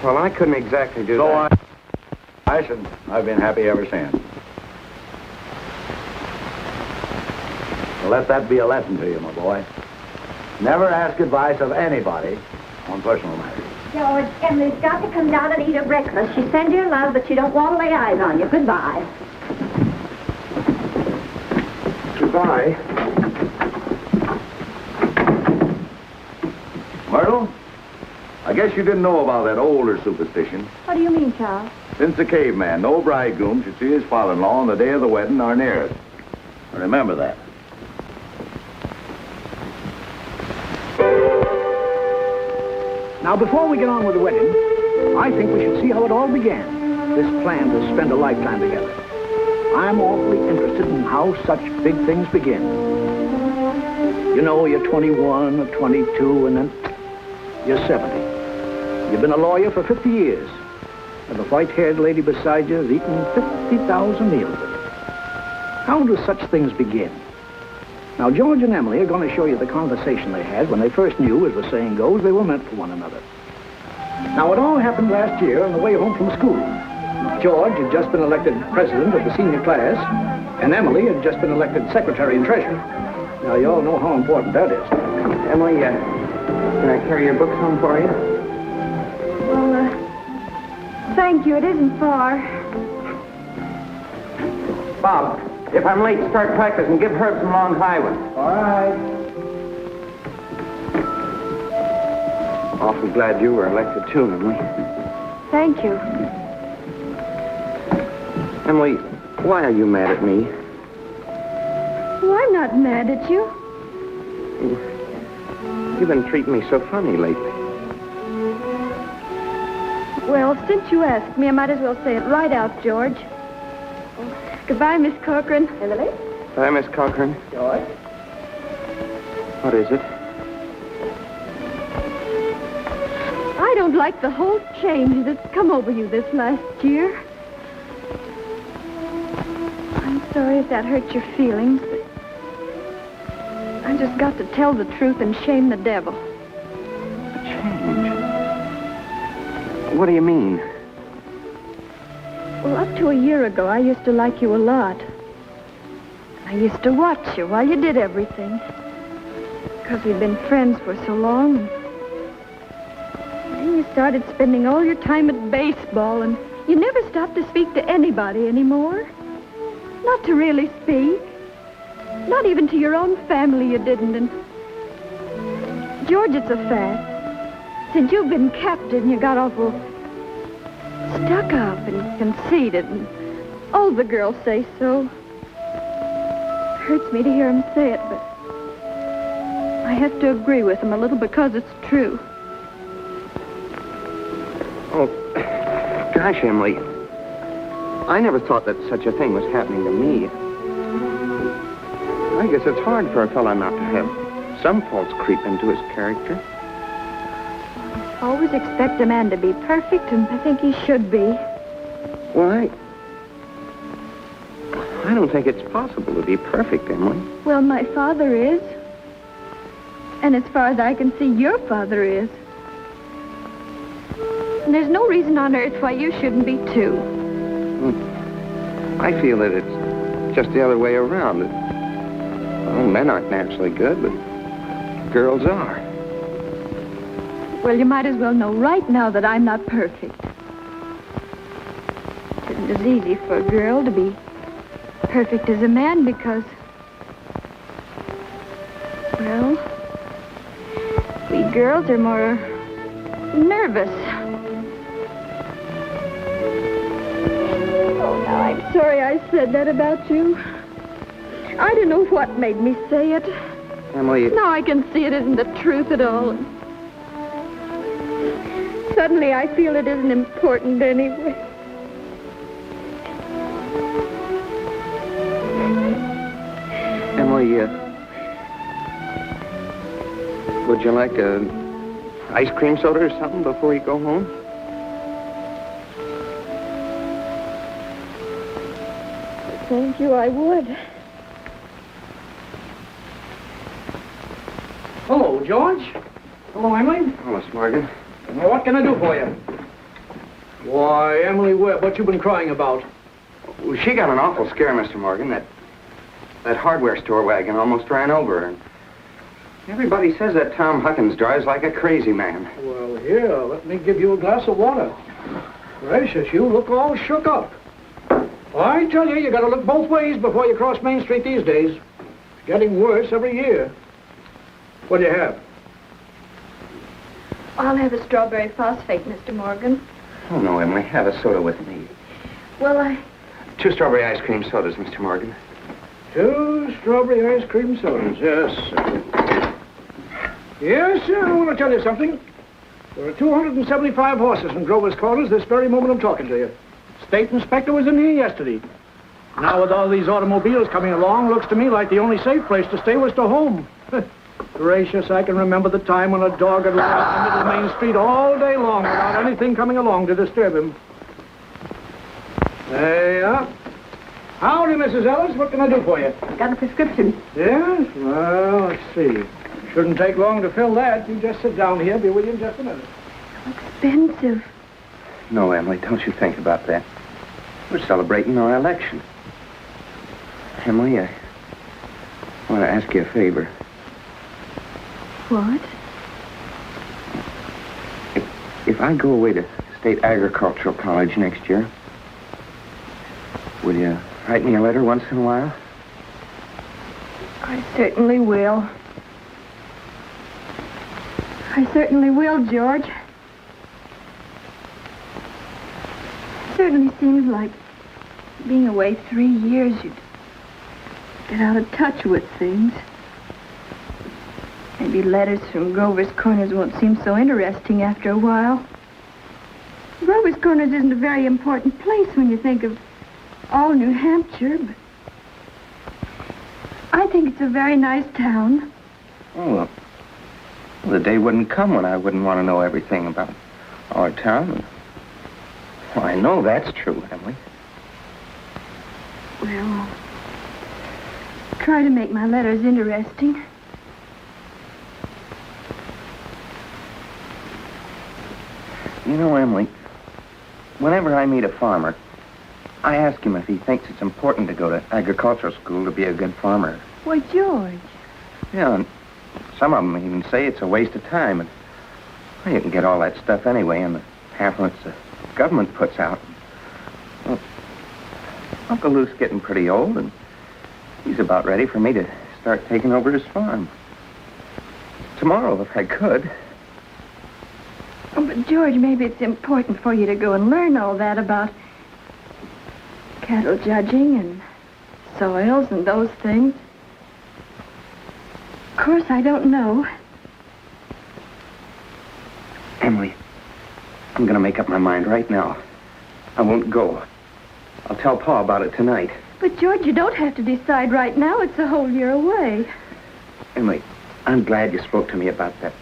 Well, I couldn't exactly do that. So I've been happy ever since. Well, let that be a lesson to you, my boy. Never ask advice of anybody on personal matters. George, Emily's got to come down and eat her breakfast. She sends you love, but she don't want to lay eyes on you. Goodbye. Goodbye. Myrtle, I guess you didn't know about that older superstition. What do you mean, Charles? Since the caveman, no bridegroom should see his father-in-law on the day of the wedding or near it. Remember that. Now, before we get on with the wedding, I think we should see how it all began, this plan to spend a lifetime together. I'm awfully interested in how such big things begin. You know, you're 21 or 22, and then you're 70. You've been a lawyer for 50 years, and the white-haired lady beside you has eaten 50,000 meals with you. How do such things begin? Now, George and Emily are going to show you the conversation they had when they first knew, as the saying goes, they were meant for one another. Now, it all happened last year on the way home from school. George had just been elected president of the senior class, and Emily had just been elected secretary and treasurer. Now, you all know how important that is. Emily, can I carry your books home for you? Well, thank you. It isn't far. Bob, if I'm late, start practicing. Give Herb some long high ones. All right. Awfully glad you were elected, too, Emily. Thank you. Emily, why are you mad at me? Oh, I'm not mad at you. You've been treating me so funny lately. Well, since you asked me, I might as well say it right out, George. Goodbye, Miss Corcoran. Emily? Bye, Miss Cochran. George? What is it? I don't like the whole change that's come over you this last year. I'm sorry if that hurt your feelings, but I just got to tell the truth and shame the devil. A change? What do you mean? Well, up to a year ago, I used to like you a lot. I used to watch you while you did everything. Because we'd been friends for so long. Then you started spending all your time at baseball, and you never stopped to speak to anybody anymore. Not to really speak. Not even to your own family you didn't. And George, it's a fact. Since you've been captain, you got awful stuck up and conceited, and all the girls say so. It hurts me to hear them say it, but I have to agree with them a little because it's true. Oh, gosh, Emily. I never thought that such a thing was happening to me. I guess it's hard for a fellow not to have some faults creep into his character. Always expect a man to be perfect, and I think he should be. Well, I don't think it's possible to be perfect, Emily. Well, my father is. And as far as I can see, your father is. And there's no reason on earth why you shouldn't be, too. I feel that it's just the other way around. Well, men aren't naturally good, but girls are. Well, you might as well know right now that I'm not perfect. It isn't as easy for a girl to be perfect as a man because, well, we girls are more nervous. Oh, now I'm sorry I said that about you. I don't know what made me say it. Emily... Now I can see it isn't the truth at all. Suddenly I feel it isn't important anyway. Emily, would you like a ice cream soda or something before you go home? Thank you, I would. Hello, George. Hello, Emily. Oh, Miss Morgan. Well, what can I do for you? Why, Emily Webb, what you been crying about? Well, she got an awful scare, Mr. Morgan. That hardware store wagon almost ran over her. And everybody says that Tom Huckins drives like a crazy man. Well, here, let me give you a glass of water. Gracious, you look all shook up. I tell you gotta look both ways before you cross Main Street these days. It's getting worse every year. What do you have? I'll have a strawberry phosphate, Mr. Morgan. Oh, no, Emily. Have a soda with me. Well, 2 strawberry ice cream sodas, Mr. Morgan. 2 strawberry ice cream sodas, yes, sir. Yes, sir, I want to tell you something. There are 275 horses in Grover's Corners this very moment I'm talking to you. State inspector was in here yesterday. Now with all these automobiles coming along, looks to me like the only safe place to stay was to home. Gracious, I can remember the time when a dog had run out in the middle of Main Street all day long without anything coming along to disturb him. There you are. Howdy, Mrs. Ellis. What can I do for you? got a prescription. Yes? Well, let's see. Shouldn't take long to fill that. You just sit down here. Be with you in just a minute. Expensive. No, Emily, don't you think about that. We're celebrating our election. Emily, I want to ask you a favor. What? If I go away to State Agricultural College next year, will you write me a letter once in a while? I certainly will. I certainly will, George. It certainly seems like being away 3 years, you'd get out of touch with things. Maybe letters from Grover's Corners won't seem so interesting after a while. Grover's Corners isn't a very important place when you think of all New Hampshire, but I think it's a very nice town. Oh, well, the day wouldn't come when I wouldn't want to know everything about our town. Well, I know that's true, Emily. Well, try to make my letters interesting. You know, Emily, whenever I meet a farmer, I ask him if he thinks it's important to go to agricultural school to be a good farmer. Why, George. Yeah, and some of them even say it's a waste of time. And well, you can get all that stuff anyway in the pamphlets the government puts out. Well, Uncle Luke's getting pretty old, and he's about ready for me to start taking over his farm. Tomorrow, if I could. Oh, but George, maybe it's important for you to go and learn all that about cattle judging and soils and those things. Of course, I don't know. Emily, I'm going to make up my mind right now. I won't go. I'll tell Pa about it tonight. But, George, you don't have to decide right now. It's a whole year away. Emily, I'm glad you spoke to me about that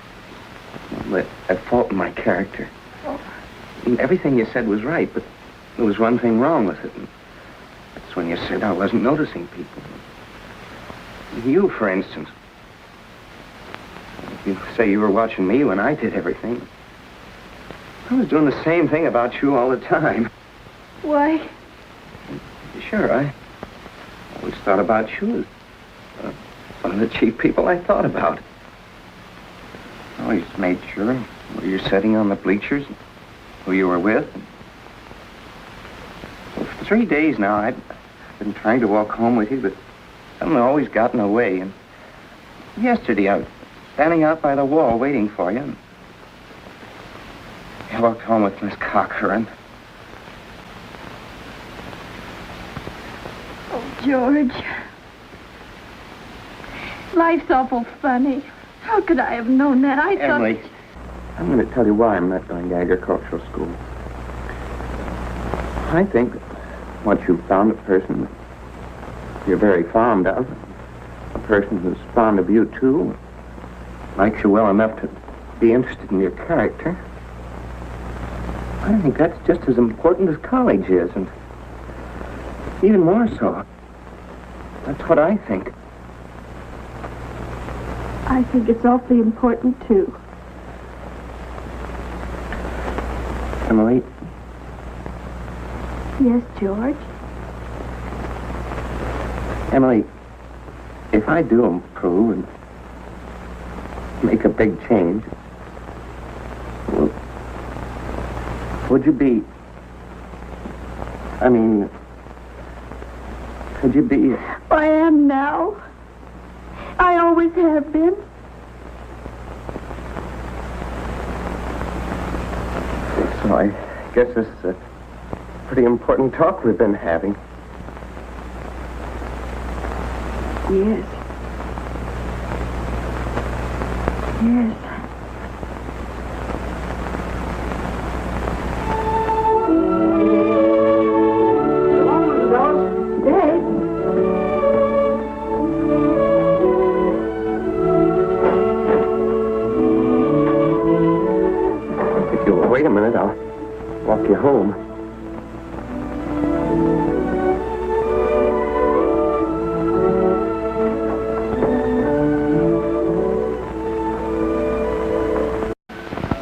fault in my character. And everything you said was right, but there was one thing wrong with it. And that's when you said I wasn't noticing people. You, for instance. You say you were watching me when I did everything. I was doing the same thing about you all the time. Why? Sure, I always thought about you as one of the chief people I thought about. I always made sure where you're sitting on the bleachers, who you were with. For 3 days now, I've been trying to walk home with you, but something always got in the way. And yesterday, I was standing out by the wall waiting for you. And I walked home with Miss Cochran. Oh, George. Life's awful funny. How could I have known that? I thought... Emily, I'm going to tell you why I'm not going to agricultural school. I think that once you've found a person that you're very fond of, a person who's fond of you, too, likes you well enough to be interested in your character, I think that's just as important as college is, and even more so. That's what I think. I think it's awfully important, too. Emily? Yes, George? Emily, if I do improve and make a big change, well, would you be... I mean, could you be... I am now. I always have been. So I guess this is a pretty important talk we've been having. Yes. Yes. Wait a minute, I'll walk you home.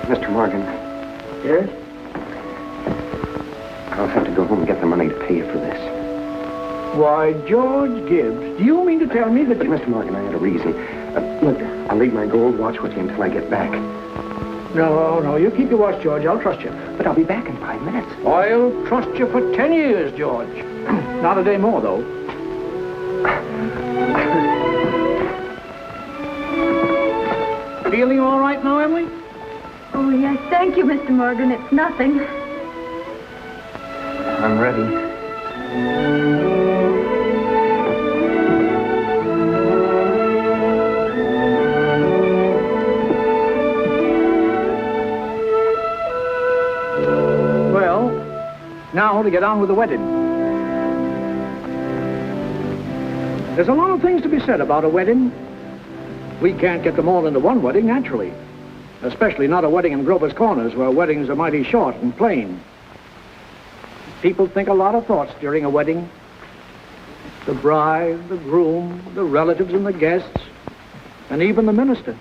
Mr. Morgan. Yes? I'll have to go home and get the money to pay you for this. Why, George Gibbs, do you mean to tell me that But, you... Mr. Morgan, I had a reason. Look, I'll leave my gold watch with you until I get back. No, you keep your watch, George. I'll trust you. But I'll be back in 5 minutes. I'll trust you for 10 years, George. Not a day more, though. Feeling all right now, Emily? Oh, yes. Thank you, Mr. Morgan. It's nothing. I'm ready. Now to get on with the wedding. There's a lot of things to be said about a wedding. We can't get them all into one wedding, naturally. Especially not a wedding in Grover's Corners, where weddings are mighty short and plain. People think a lot of thoughts during a wedding. The bride, the groom, the relatives and the guests, and even the minister.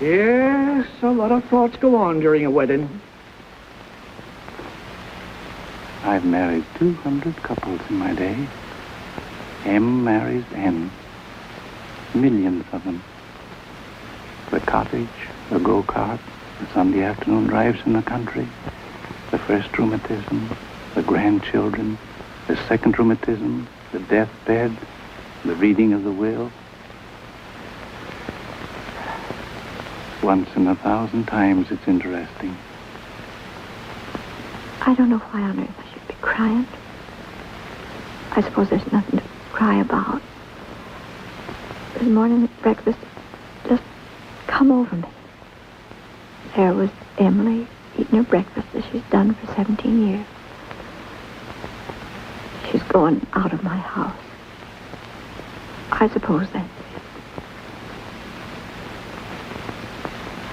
Yes, a lot of thoughts go on during a wedding. I've married 200 couples in my day. M marries N. Millions of them. The cottage, the go-kart, the Sunday afternoon drives in the country, the first rheumatism, the grandchildren, the second rheumatism, the deathbed, the reading of the will. Once in 1,000 times it's interesting. I don't know why on earth I should be crying. I suppose there's nothing to cry about. This morning at breakfast, just come over me. There was Emily eating her breakfast as she's done for 17 years. She's going out of my house. I suppose that's it.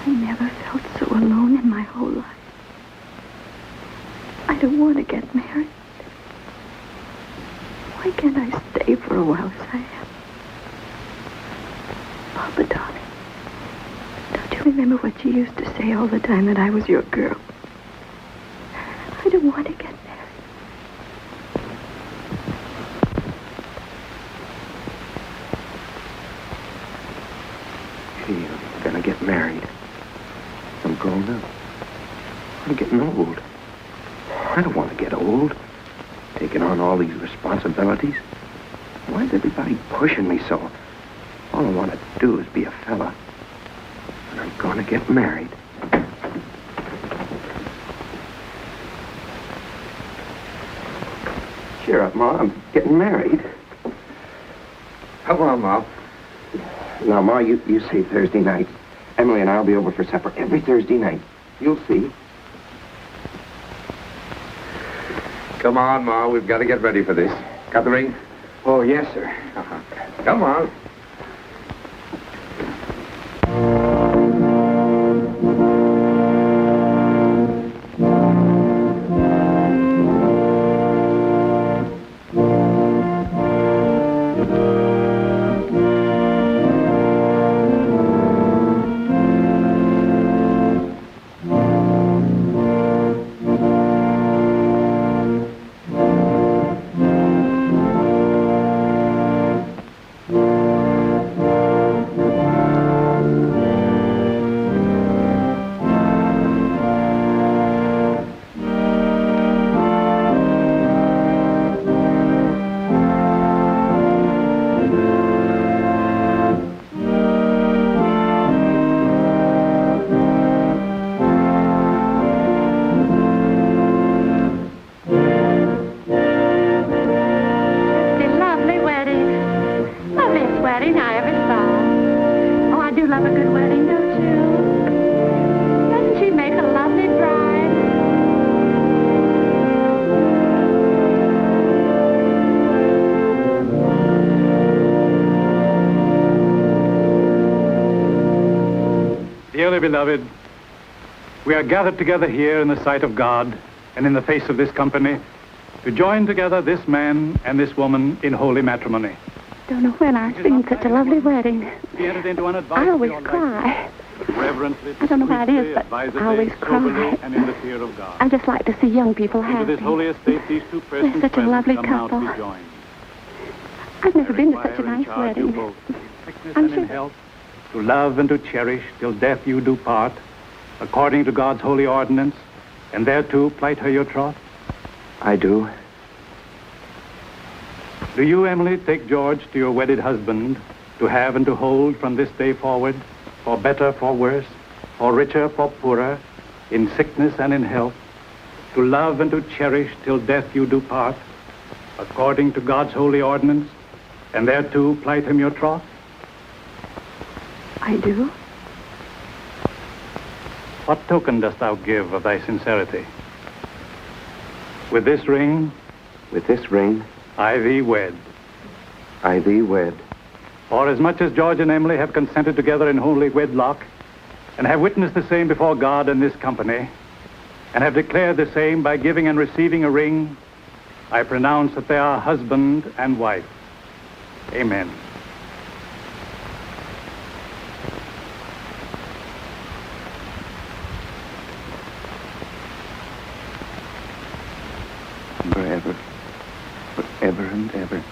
I never felt so alone in my whole life. I don't want to get married. Why can't I stay for a while as I am? Papa, darling, don't you remember what you used to say all the time, that I was your girl? I don't want to get married. Gee, I'm gonna get married. I'm grown up. I'm getting old. I don't want to get old. Taking on all these responsibilities. Why is everybody pushing me so? All I want to do is be a fella. And I'm gonna get married. Cheer up, Ma. I'm getting married. Come on, Ma. Now, Ma, you say Thursday night. Emily and I'll be over for supper every Thursday night. You'll see. Come on, Ma. We've got to get ready for this. Got the ring? Oh, yes, sir. Come on. Dearly beloved, we are gathered together here in the sight of God and in the face of this company to join together this man and this woman in holy matrimony. Don't know when I've seen such a lovely wedding. Be entered into I always cry. Reverently, I don't know why it is, but I always cry. And in the fear of God. I just like to see young people Into happy. this holy estate, these two persons They're such a lovely come now to couple. be joined. I've never been to Require such a and nice charge you wedding. both, in sickness I'm and in sure- health, to love and to cherish till death you do part, according to God's holy ordinance, and thereto plight her your troth. I do. Do you, Emily, take George to your wedded husband, to have and to hold from this day forward, for better, for worse, for richer, for poorer, in sickness and in health, to love and to cherish till death you do part, according to God's holy ordinance, and thereto plight him your troth? I do. What token dost thou give of thy sincerity? With this ring, With this ring, I thee wed. I thee wed. For as much as George and Emily have consented together in holy wedlock, and have witnessed the same before God and this company, and have declared the same by giving and receiving a ring, I pronounce that they are husband and wife. Amen. ever and ever.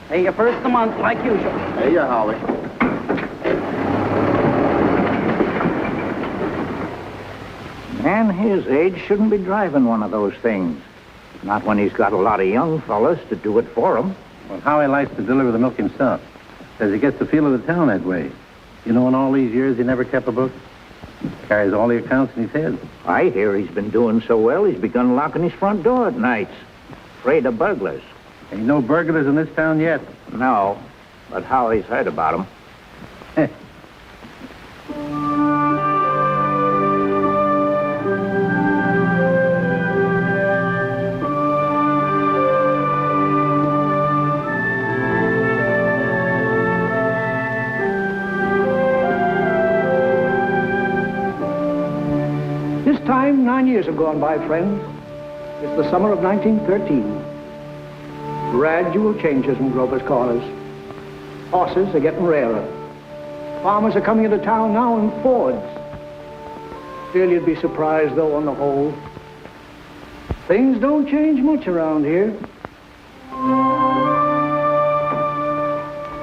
Hey, your first of the month, like usual. Hey, you, Holly. Man his age shouldn't be driving one of those things. Not when he's got a lot of young fellas to do it for him. Well, Howie likes to deliver the milk himself. Says he gets the feel of the town that way. You know, in all these years, he never kept a book. Carries all the accounts in his head. I hear he's been doing so well, he's begun locking his front door at nights. Afraid of burglars. Ain't no burglars in this town yet. No, but Howie's heard about them. This time, 9 years have gone by, friends. It's the summer of 1913. Gradual changes in Grover's Corners. Horses are getting rarer. Farmers are coming into town now in Fords. Still, you'd be surprised, though, on the whole. Things don't change much around here.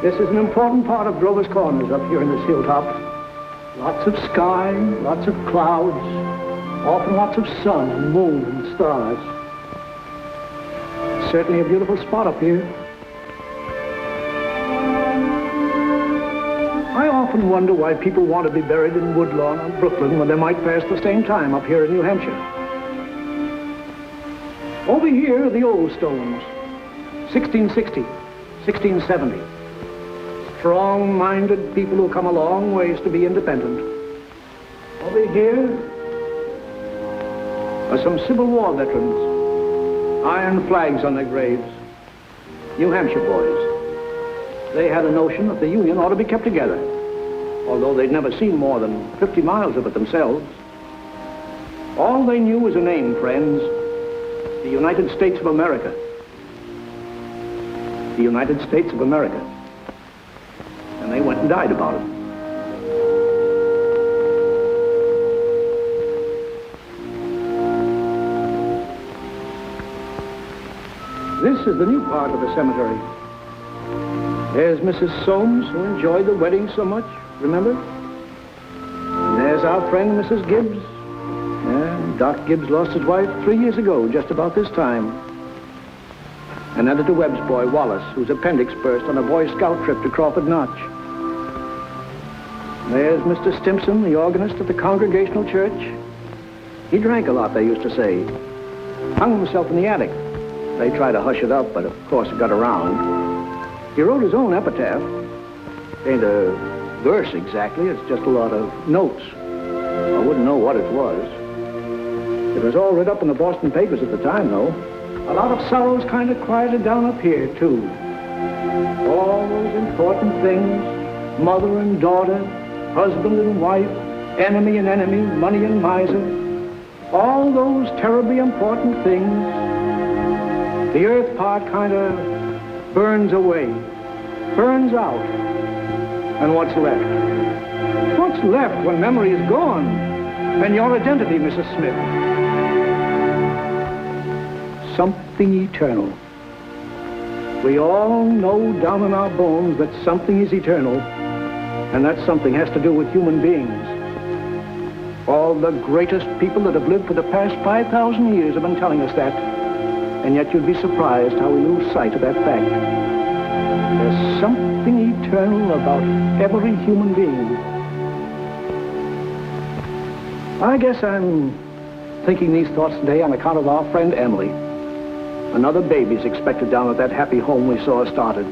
This is an important part of Grover's Corners up here in this hilltop. Lots of sky, lots of clouds, often lots of sun and moon and stars. Certainly a beautiful spot up here. I often wonder why people want to be buried in Woodlawn or Brooklyn when they might pass the same time up here in New Hampshire. Over here are the old stones. 1660, 1670. Strong-minded people who come a long ways to be independent. Over here are some Civil War veterans. Iron flags on their graves. New Hampshire boys. They had a notion that the Union ought to be kept together, although they'd never seen more than 50 miles of it themselves. All they knew was a name, friends. The United States of America. The United States of America. And they went and died about it. This is the new part of the cemetery. There's Mrs. Soames, who enjoyed the wedding so much, remember? And there's our friend, Mrs. Gibbs. Yeah, Doc Gibbs lost his wife 3 years ago, just about this time. And Editor Webb's boy, Wallace, whose appendix burst on a Boy Scout trip to Crawford Notch. There's Mr. Stimson, the organist at the Congregational Church. He drank a lot, they used to say. Hung himself in the attic. They tried to hush it up, but of course it got around. He wrote his own epitaph. Ain't a verse exactly, it's just a lot of notes. I wouldn't know what it was. It was all read up in the Boston papers at the time, though. A lot of sorrows kind of quieted down up here, too. All those important things, mother and daughter, husband and wife, enemy and enemy, money and miser. All those terribly important things. The earth part kind of burns away, burns out. And what's left? What's left when memory is gone? And your identity, Mrs. Smith? Something eternal. We all know down in our bones that something is eternal, and that something has to do with human beings. All the greatest people that have lived for the past 5,000 years have been telling us that. And yet you'd be surprised how we lose sight of that fact. There's something eternal about every human being. I guess I'm thinking these thoughts today on account of our friend Emily. Another baby's expected down at that happy home we saw started.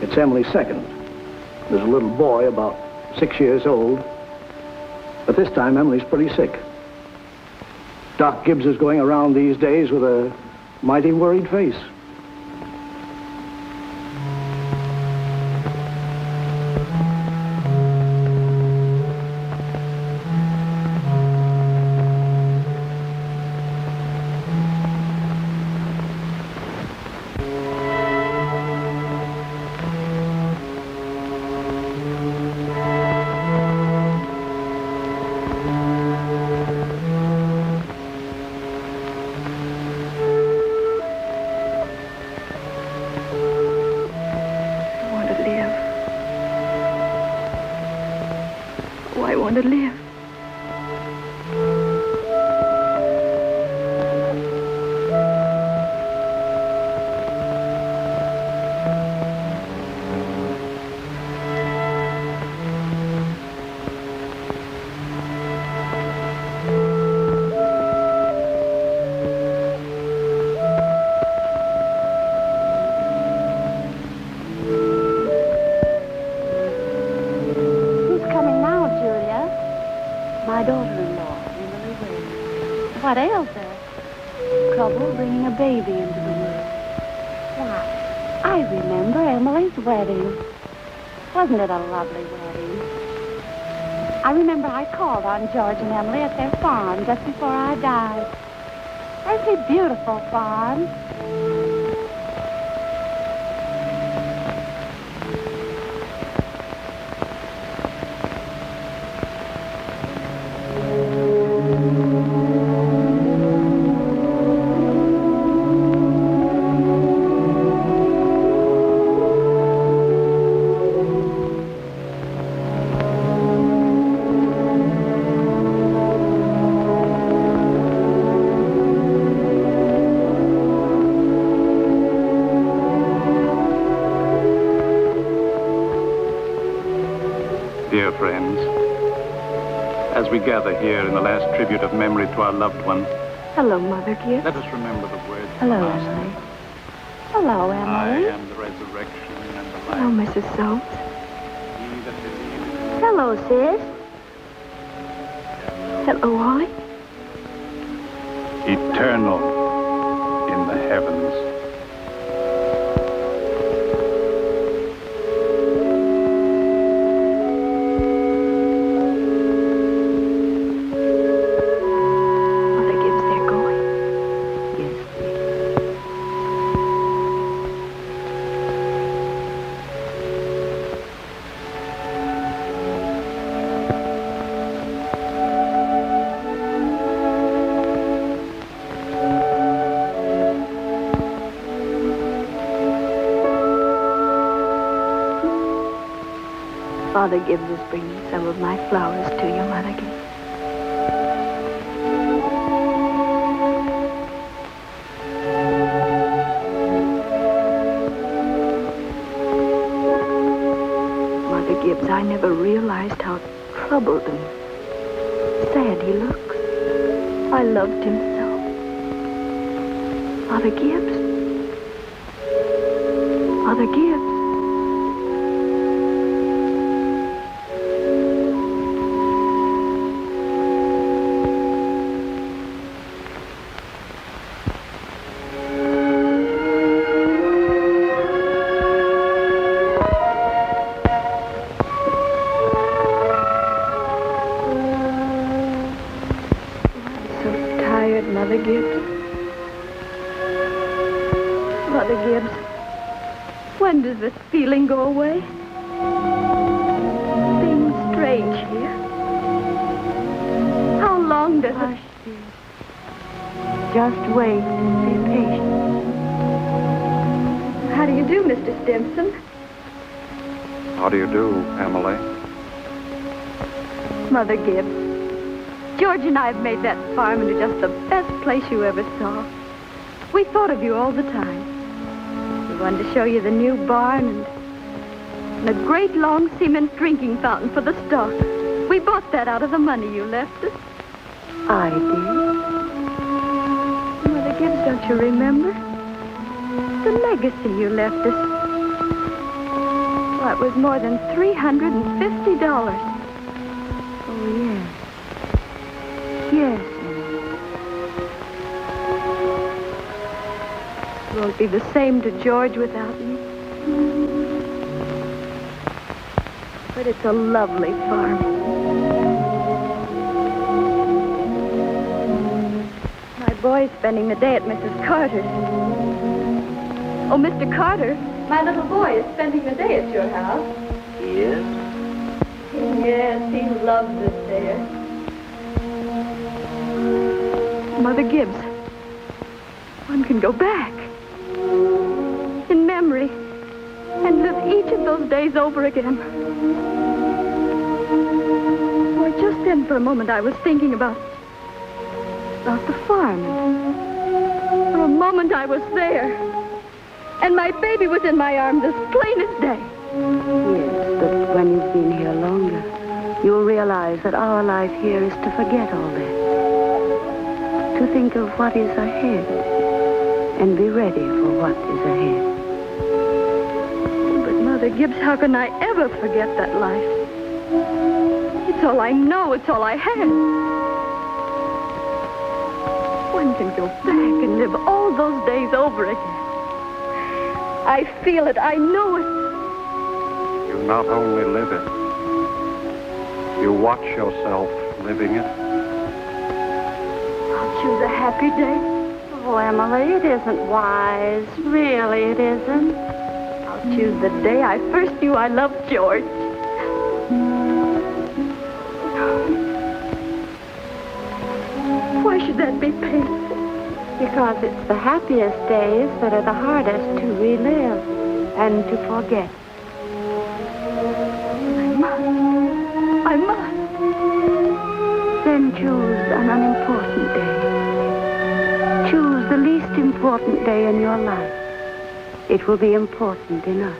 It's Emily's second. There's a little boy about 6 years old. But this time Emily's pretty sick. Doc Gibbs is going around these days with a mighty worried face. to live. My daughter-in-law, Emily Wade. What ails her? Trouble bringing a baby into the world. Why, I remember Emily's wedding. Wasn't it a lovely wedding? I remember I called on George and Emily at their farm just before I died. Aren't they beautiful farms? Dear friends, as we gather here in the last tribute of memory to our loved one, Hello, Mother Gibbs. let us remember the words Hello, of Nossa. Emily. Hello, I Emily. am the resurrection and the life. Hello, Mrs. Soames. He that believes Hello, sis. Hello, Holly. eternal in the heavens. Mother Gibbs, they're going. Father Gibbs is bringing some of my flowers to you, Mother Gibbs. Mother Gibbs, I never realized how troubled and sad he looks. I loved him so. Mother Gibbs? Mother Gibbs? Mother Gibbs. Mother Gibbs, when does this feeling go away? Seems strange here. How long does it... Just wait. Be patient. How do you do, Mr. Stimson? How do you do, Emily? Mother Gibbs, George and I have made that farm into just the best place you ever saw. We thought of you all the time. We wanted to show you the new barn and a great long cement drinking fountain for the stock. We bought that out of the money you left us. I did. Mother Gibbs, don't you remember? The legacy you left us. Well, it was more than $350. Oh, yes. Yes. It won't be the same to George without me. But it's a lovely farm. My boy's spending the day at Mrs. Carter's. Oh, Mr. Carter, my little boy is spending the day at your house. He is? Yes, he loves it there. Mother Gibbs, one can go back in memory and live each of those days over again. Poor Just then, for a moment, I was thinking about the farm. For a moment, I was there. And my baby was in my arms as plain as day. Yes, but when you've been here longer, you'll realize that our life here is to forget all that. To think of what is ahead and be ready for what is ahead. But, Mother Gibbs, how can I ever forget that life? It's all I know. It's all I had. One can go back and live all those days over again. I feel it. I know it. You not only live it, you watch yourself living it. I'll choose a happy day. Oh, Emily, it isn't wise. Really, it isn't. I'll choose the day I first knew I loved George. Why should that be painful? Because it's the happiest days that are the hardest to relive and to forget. I must. Then choose an unimportant day. Choose the least important day in your life. It will be important enough.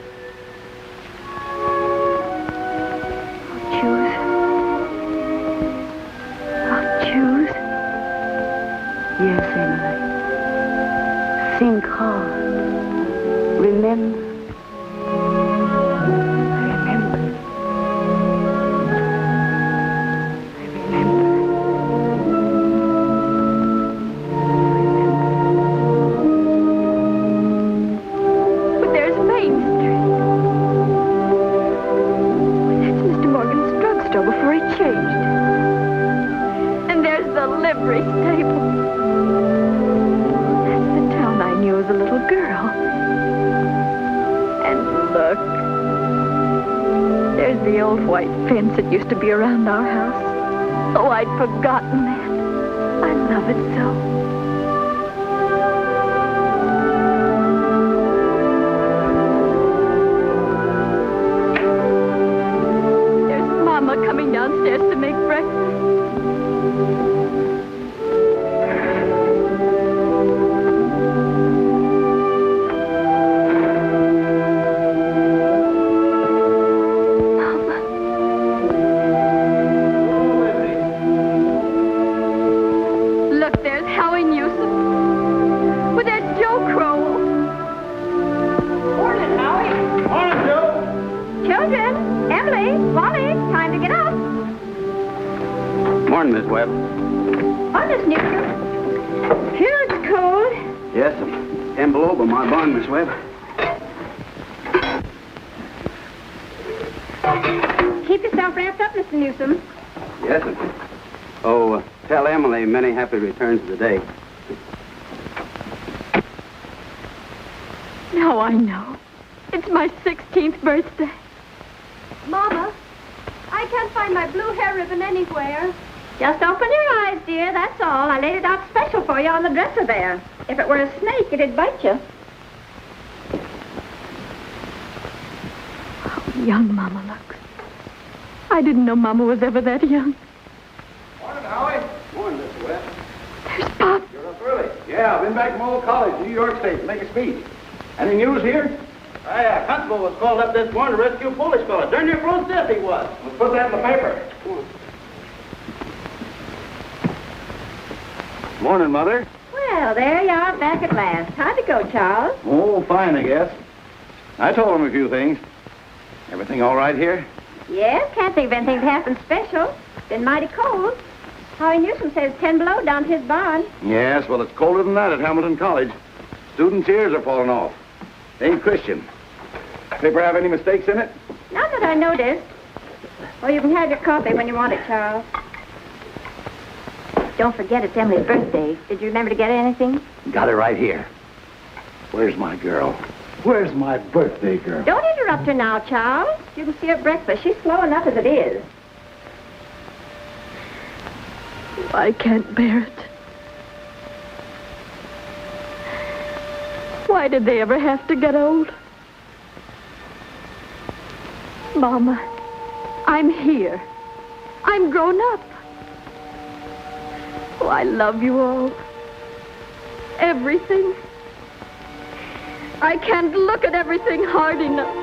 I'll choose. Yes, Emily. Think hard. Remember. But there's Main Street. That's Mr. Morgan's drugstore before he changed. And there's the livery stable. I knew as a little girl. And look, there's the old white fence that used to be around our house. Oh, I'd forgotten that. I love it so. There's Mama coming downstairs to make breakfast. Morning, Miss Webb. Oh, Miss Newcomb. Here it's cold. Yes, 10 below by my barn, Miss Webb. Keep yourself wrapped up, Mr. Newsom. Yes, sir. Oh, tell Emily many happy returns of the day. Now I know. It's my 16th birthday. Mama, I can't find my blue hair ribbon anywhere. Just open your eyes, dear, that's all. I laid it out special for you on the dresser there. If it were a snake, it'd bite you. How young Mama looks. I didn't know Mama was ever that young. Morning, Howie. Morning, Miss Webb. There's Pop. You're up early. Yeah, I've been back from old college, New York State, to make a speech. Any news here? Constable was called up this morning to rescue a foolish fellow. Darn near froze to death he was. Let's put that in the paper. Morning, Mother. Well, there you are back at last. How'd it go, Charles? Oh, fine, I guess. I told him a few things. Everything all right here? Yes, can't think of anything that happened special. Been mighty cold. Howie Newsom says 10 below down to his barn. Yes, well, it's colder than that at Hamilton College. Students' ears are falling off. They ain't Christian. Paper have any mistakes in it? Not that I noticed. Well, you can have your coffee when you want it, Charles. Don't forget it's Emily's birthday. Did you remember to get her anything? Got it right here. Where's my girl? Where's my birthday girl? Don't interrupt her now, Charles. You can see her at breakfast. She's slow enough as it is. I can't bear it. Why did they ever have to get old? Mama, I'm here. I'm grown up. Oh, I love you all. Everything. I can't look at everything hard enough.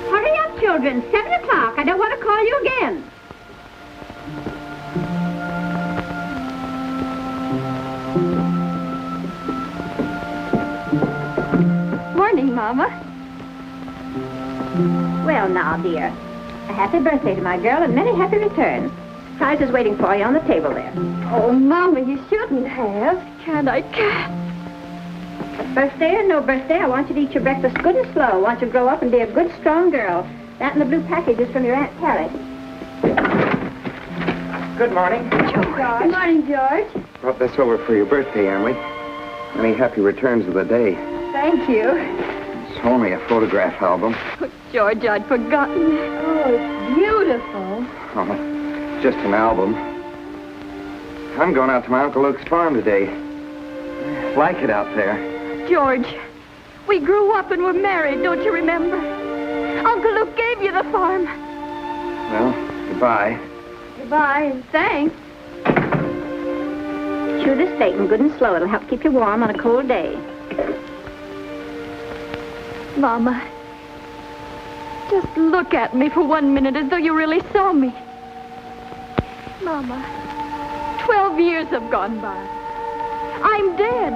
Hurry up, children. 7 o'clock. I don't want to call you again. Morning, Mama. Well, now, dear. A happy birthday to my girl and many happy returns. Surprise is waiting for you on the table there. Oh, Mama, you shouldn't have. Can't. Birthday or no birthday, I want you to eat your breakfast good and slow. I want you to grow up and be a good, strong girl. That and the blue package is from your Aunt Carrie. Good morning. George. Good morning, George. Brought this over for your birthday, Emily. Many happy returns of the day. Thank you. It's only a photograph album. Oh, George, I'd forgotten. Oh, it's beautiful. Oh, just an album. I'm going out to my Uncle Luke's farm today. Like it out there. George, we grew up and were married, don't you remember? Uncle Luke gave you the farm. Well, goodbye. Goodbye, and thanks. Chew this bacon good and slow. It'll help keep you warm on a cold day. Mama, just look at me for 1 minute as though you really saw me. Mama, 12 years have gone by. I'm dead.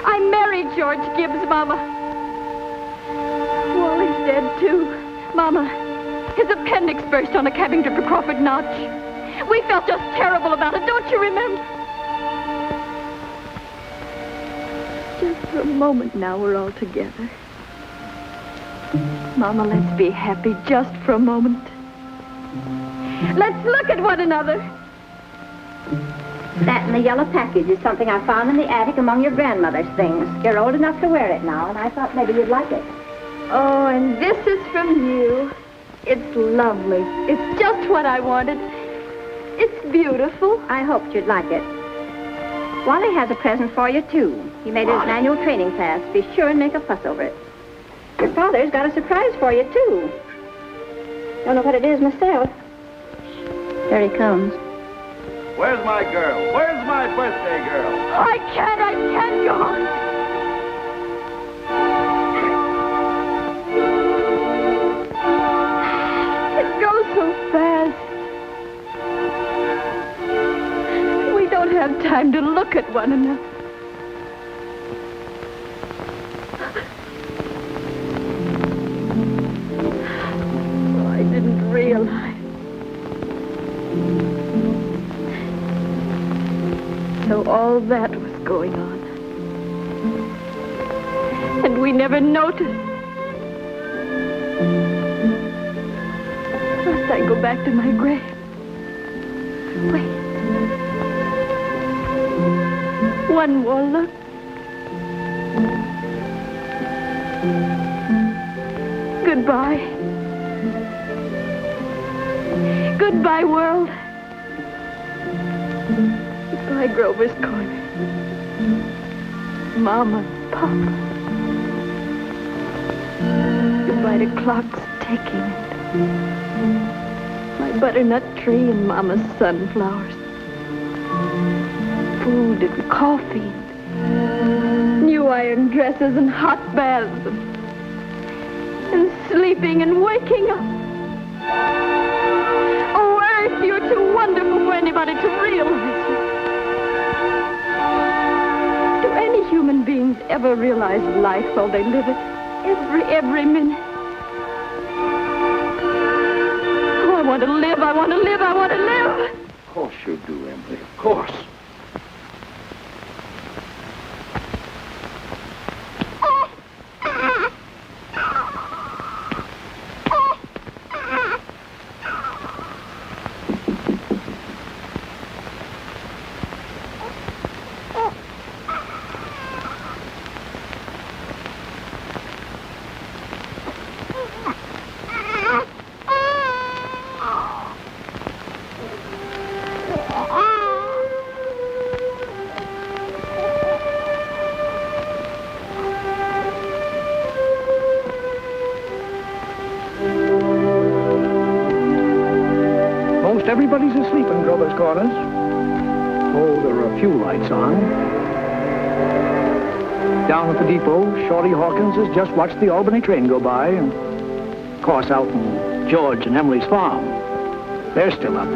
I married George Gibbs, Mama. Wally's dead, too. Mama, his appendix burst on a cabbing trip to Crawford Notch. We felt just terrible about it, don't you remember? Just for a moment now, we're all together. Mama, let's be happy just for a moment. Let's look at one another. That and the yellow package is something I found in the attic among your grandmother's things. You're old enough to wear it now, and I thought maybe you'd like it. Oh, and this is from you. It's lovely. It's just what I wanted. It's beautiful. I hoped you'd like it. Wally has a present for you, too. He made it an annual training class. Be sure and make a fuss over it. Your father's got a surprise for you, too. Don't know what it is myself. There he comes. Where's my girl? Where's my birthday girl? I can't go on. It goes so fast. We don't have time to look at one another. Oh, I didn't realize. So all that was going on. And we never noticed. Must I go back to my grave? Wait. One more look. Goodbye. Goodbye, world. Goodbye, Grover's Corner. Mama, Papa. Goodbye to clocks ticking. My butternut tree and Mama's sunflowers. Food and coffee. New iron dresses and hot baths. And sleeping and waking up. Oh, Earth, you're too wonderful for anybody to realize you. Do any human beings ever realize life while they live it? Every minute. Oh, I want to live, I want to live, I want to live. Of course you do, Emily. Of course. Most everybody's asleep in Grover's Corners. Oh, there are a few lights on. Down at the depot, Shorty Hawkins has just watched the Albany train go by, and of course out in George and Emily's farm. They're still up.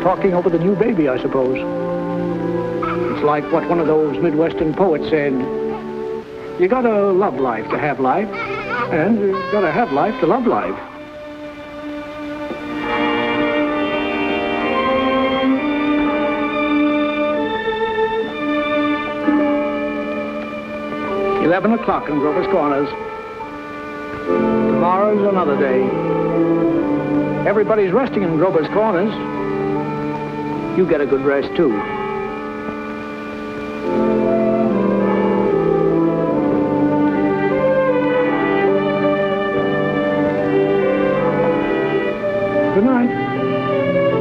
Talking over the new baby, I suppose. It's like what one of those Midwestern poets said. You gotta love life to have life, and you gotta have life to love life. $11 o'clock in Grover's Corners. Tomorrow's another day. Everybody's resting in Grover's Corners. You get a good rest, too. Good night.